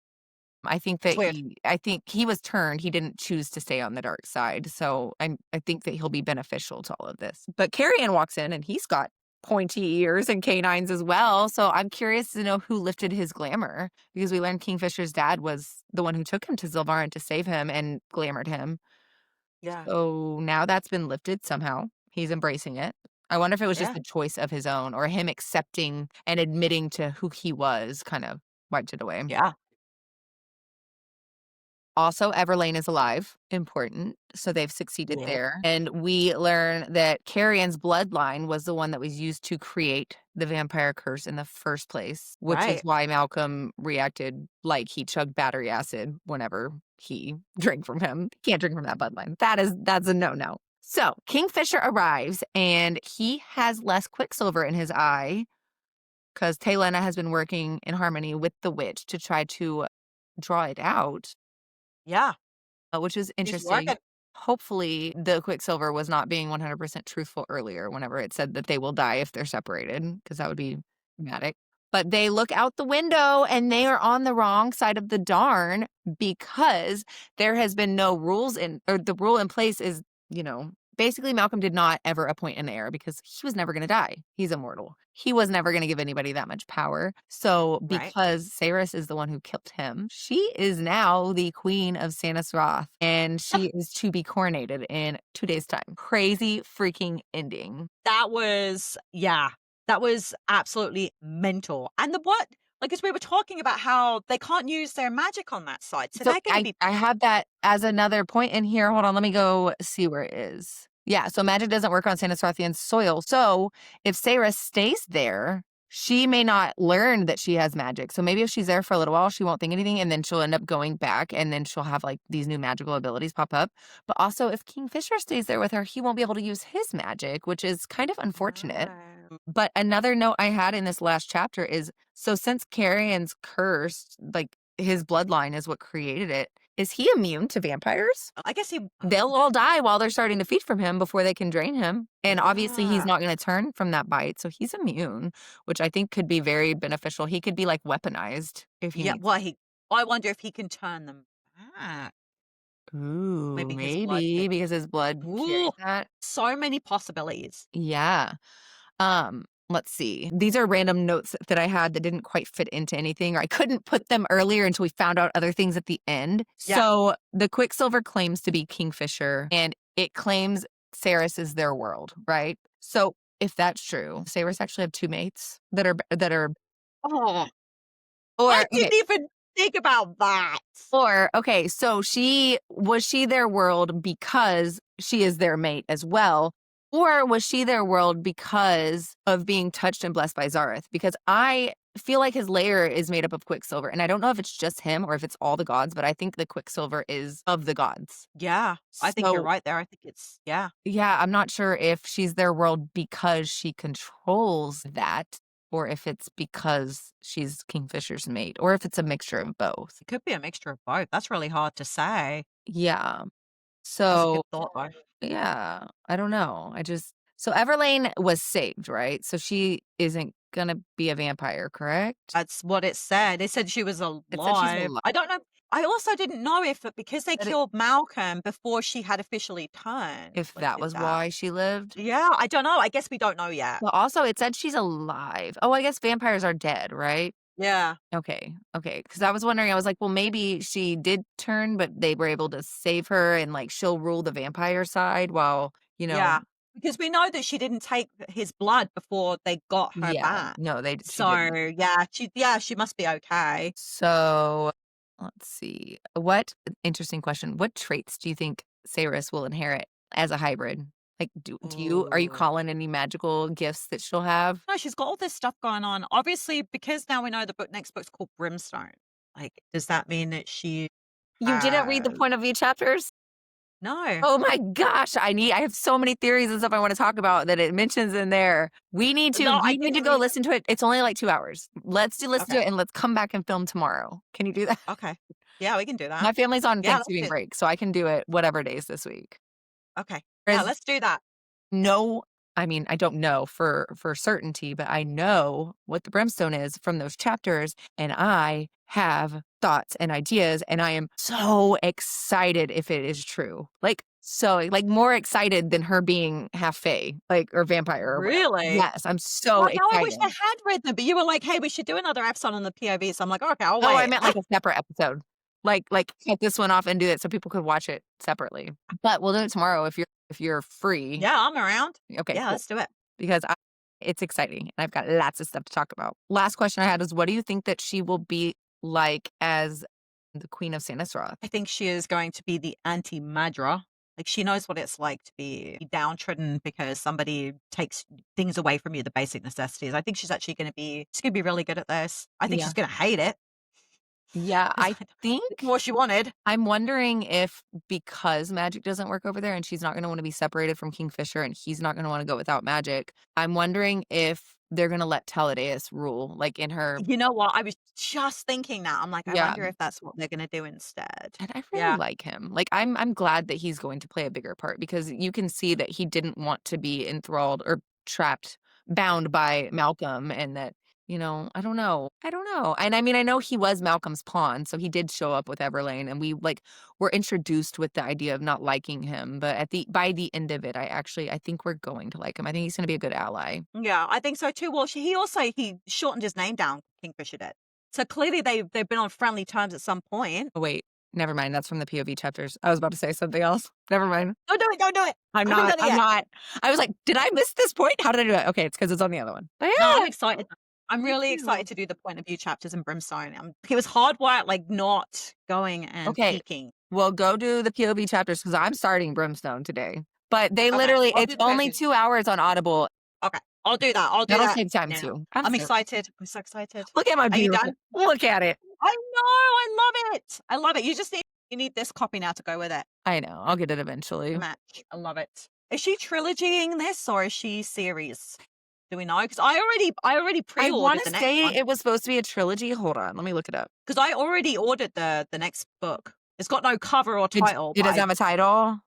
I think It's that weird. I think he was turned. He didn't choose to stay on the dark side. So I think that he'll be beneficial to all of this. But Carrion walks in and he's got pointy ears and canines as well. So I'm curious to know who lifted his glamour because we learned Kingfisher's dad was the one who took him to Zilvaran to save him and glamored him. Yeah. So now that's been lifted somehow. He's embracing it. I wonder if it was just Yeah. a choice of his own or him accepting and admitting to who he was kind of wiped it away. Yeah. Also, Everlane is alive. Important. So they've succeeded Yeah. there. And we learn that Carrion's bloodline was the one that was used to create the vampire curse in the first place, which is Right. why Malcolm reacted like he chugged battery acid whenever he drank from him. Can't drink from that bloodline. That's a no-no. So Kingfisher arrives and he has less Quicksilver in his eye because Taylena has been working in harmony with the witch to try to draw it out, Yeah. which is He's interesting. working. Hopefully, the Quicksilver was not being 100% truthful earlier whenever it said that they will die if they're separated, because that would be dramatic. But they look out the window and they are on the wrong side of the darn because there has been no rules or the rule in place is, basically Malcolm did not ever appoint an heir because he was never going to die. He's immortal. He was never going to give anybody that much power. So Right. because Saeris is the one who killed him, she is now the queen of Sanisroth and she is to be coronated in 2 days' time. Crazy freaking ending. That was, yeah, that was absolutely mental. And the what? Like, as we were talking about how they can't use their magic on that side, so So they're going to be I have that as another point in here. Hold on, let me go see where it is. Yeah, so magic doesn't work on Sanisrothian soil. So if Sarah stays there, she may not learn that she has magic. So maybe if she's there for a little while, she won't think anything, and then she'll end up going back, and then she'll have like these new magical abilities pop up. But also, if Kingfisher stays there with her, he won't be able to use his magic, which is kind of unfortunate. But another note I had in this last chapter is so since Carrion's curse, like his bloodline is what created it, is he immune to vampires? I guess he They'll all die while they're starting to feed from him before they can drain him. And obviously, he's yeah. not going to turn from that bite. So he's immune, which I think could be very beneficial. He could be like weaponized if he Yeah, needs. well, I wonder if he can turn them back. Ooh, Maybe his blood maybe could. because his blood carries Ooh, that. so many possibilities. Yeah. Let's see. These are random notes that I had that didn't quite fit into anything, or I couldn't put them earlier until we found out other things at the end. Yeah. So the Quicksilver claims to be Kingfisher, and it claims Saeris is their world, right? So if that's true, Saeris actually have two mates that are Oh, I or okay. didn't even think about that. Or, okay, so was she their world because she is their mate as well? Or was she their world because of being touched and blessed by Zareth? Because I feel like his lair is made up of Quicksilver. And I don't know if it's just him or if it's all the gods, but I think the Quicksilver is of the gods. Yeah, I think you're So, right there. I think it's yeah. yeah, I'm not sure if she's their world because she controls that, or if it's because she's Kingfisher's mate, or if it's a mixture of both. It could be a mixture of both. That's really hard to say. Yeah. That's a good So, thought, though. yeah, I don't know. So Everlane was saved, right? So she isn't gonna be a vampire, correct? That's what it said. It said she was It said she's alive. alive. I don't know. I also didn't know because they That it, killed Malcolm before she had officially turned. if Like, that did was that? why she lived. Yeah, I don't know. I guess we don't know yet. But also, it said she's alive. Oh, I guess vampires are dead, right? Yeah, Okay. Because I was wondering, I was like, well, maybe she did turn, but they were able to save her, and like she'll rule the vampire side while yeah. Because we know that she didn't take his blood before they got her yeah, back. no, she So didn't. yeah, she must be okay. So let's see. Interesting question. What traits do you think Saris will inherit as a hybrid? Like, are you Ooh. calling any magical gifts that she'll have? No, she's got all this stuff going on. Obviously, because now we know the next book's called Brimstone. Like, does that mean that she You didn't read the has point of view chapters? No. Oh my gosh, I have so many theories and stuff I wanna talk about that it mentions in there. No, I You need to didn't go read it. listen to it. It's only like 2 hours. Listen to Okay. it and let's come back and film tomorrow. Can you do that? Okay. Yeah, we can do that. My family's on Yeah, let's Thanksgiving do break, so I can do it whatever days this week. Okay. Yeah, There's let's do that. no I mean, I don't know for certainty, but I know what the brimstone is from those chapters, and I have thoughts and ideas, and I am so excited if it is true. Like more excited than her being half fae, like or vampire or whatever. Really? Yes, I'm so God, now I wish I excited. had read them, but you were like, "Hey, we should do another episode on the POV." So I'm like, "Okay, I'll Oh, I wait." meant like a separate episode. Like cut this one off and do it so people could watch it separately. But we'll do it tomorrow if you're free. Yeah, I'm around. Okay, Yeah, cool. let's do it. Because it's exciting and I've got lots of stuff to talk about. Last question I had is what do you think that she will be like as the Queen of Sanisroth? I think she is going to be the anti-Madra. Like, she knows what it's like to be downtrodden because somebody takes things away from you, the basic necessities. I think she's gonna be really good at this. I think Yeah. she's gonna hate it Yeah, 'cause I it's think more she wanted. I'm wondering if because magic doesn't work over there and she's not going to want to be separated from Kingfisher and he's not going to want to go without magic, I'm wondering if they're going to let Teledeus rule, like in her. You know what? I was just thinking that. I'm like, I Yeah. wonder if that's what they're gonna do instead. And I really Yeah. like him. Like I'm glad that he's going to play a bigger part because you can see that he didn't want to be enthralled or trapped, bound by Malcolm and that, I don't know. I don't know. And I mean, I know he was Malcolm's pawn, so he did show up with Everlane and we like were introduced with the idea of not liking him, but by the end of it, I think we're going to like him. I think he's going to be a good ally. Yeah, I think so too. Well, he shortened his name down, Kingfisher did. So clearly they've been on friendly terms at some point. Oh, wait. Never mind. That's from the POV chapters. I was about to say something else. Never mind. Don't do it, don't do it. I'm I haven't not. done it I'm yet. not. I was like, did I miss this point? How did I do it? Okay, it's because it's on the other one. But No, yeah, I'm excited. I'm me really too. excited to do the point of view chapters in Brimstone. It was hardwired, like not going and Okay. peeking. Well, go do the POV chapters because I'm starting Brimstone today. But they Okay, literally, I'll do it's the only POV. 2 hours on Audible. Okay, I'll do that. I'll do That'll that save time now. too. I'm Absolutely. excited. I'm so excited. Look at my Are you beautiful. done? Look at it. I know. I love it. I love it. You need this copy now to go with it. I know. I'll get it eventually. Match. I love it. Is she trilogying this or is she series? Do we know? Because I already I pre-ordered want the to next say one it was supposed to be a trilogy. Hold on. Let me look it up. because I already ordered the next book. It's got no cover or title. It doesn't have a title.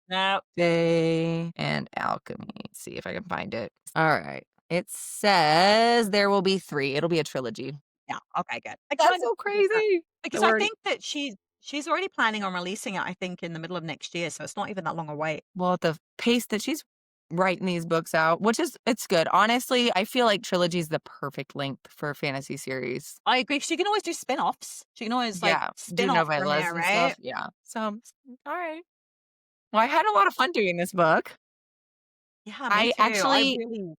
No. Day and Alchemy. Let's see if I can find it. All right. It says there will be 3. It'll be a trilogy. Yeah. Okay. Good. I That's kind of so figured that crazy. because I think that she's already planning on releasing it. I think in the middle of next year, so it's not even that long a wait. Well, at the pace that she's writing these books out, it's good. Honestly, I feel like trilogy is the perfect length for a fantasy series. I agree. She can always do spin-offs. She can always like Yeah, do spin off from novellas there, and right? stuff. Yeah. So, all right. Well, I had a lot of fun doing this book. Yeah, me I too. actually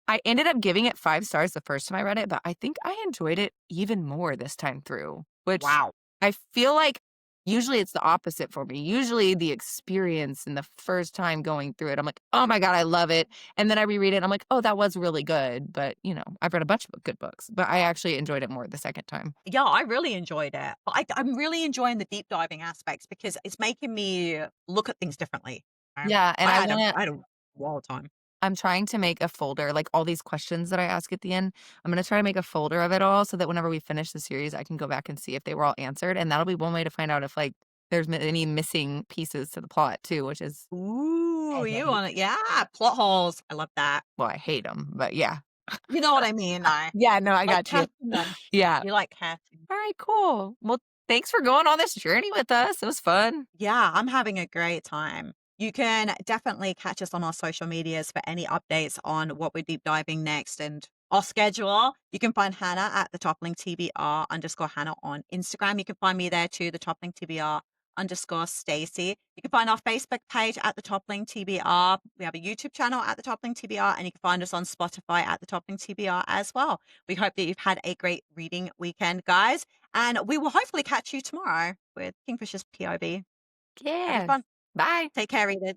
I ended up giving it 5 stars the first time I read it, but I think I enjoyed it even more this time through, which Wow. I feel like usually it's the opposite for me. Usually the experience and the first time going through it, I'm like, oh my God, I love it. And then I reread it and I'm like, oh, that was really good. But, I've read a bunch of good books, but I actually enjoyed it more the second time. Yeah, I really enjoyed it. But I'm really enjoying the deep diving aspects because it's making me look at things differently. Yeah. And I had a wild time. I'm trying to make a folder, like all these questions that I ask at the end. I'm going to try to make a folder of it all so that whenever we finish the series, I can go back and see if they were all answered. And that'll be one way to find out if like there's any missing pieces to the plot too, which is, Ooh, I you hate. want it? Yeah, plot holes. I love that. Well, I hate them, but yeah. You know what I mean? I Yeah, no, I like got you. casting them. Yeah. You like casting. All right, cool. Well, thanks for going on this journey with us. It was fun. Yeah, I'm having a great time. You can definitely catch us on our social medias for any updates on what we're deep diving next and our schedule. You can find Hannah at the toppling TBR _ Hannah on Instagram. You can find me there too, the toppling TBR _ Stacey. You can find our Facebook page at the toppling TBR. We have a YouTube channel at the toppling TBR, and you can find us on Spotify at the toppling TBR as well. We hope that you've had a great reading weekend, guys, and we will hopefully catch you tomorrow with Kingfisher's POV. Have Yeah. fun. Bye. Take care, readers.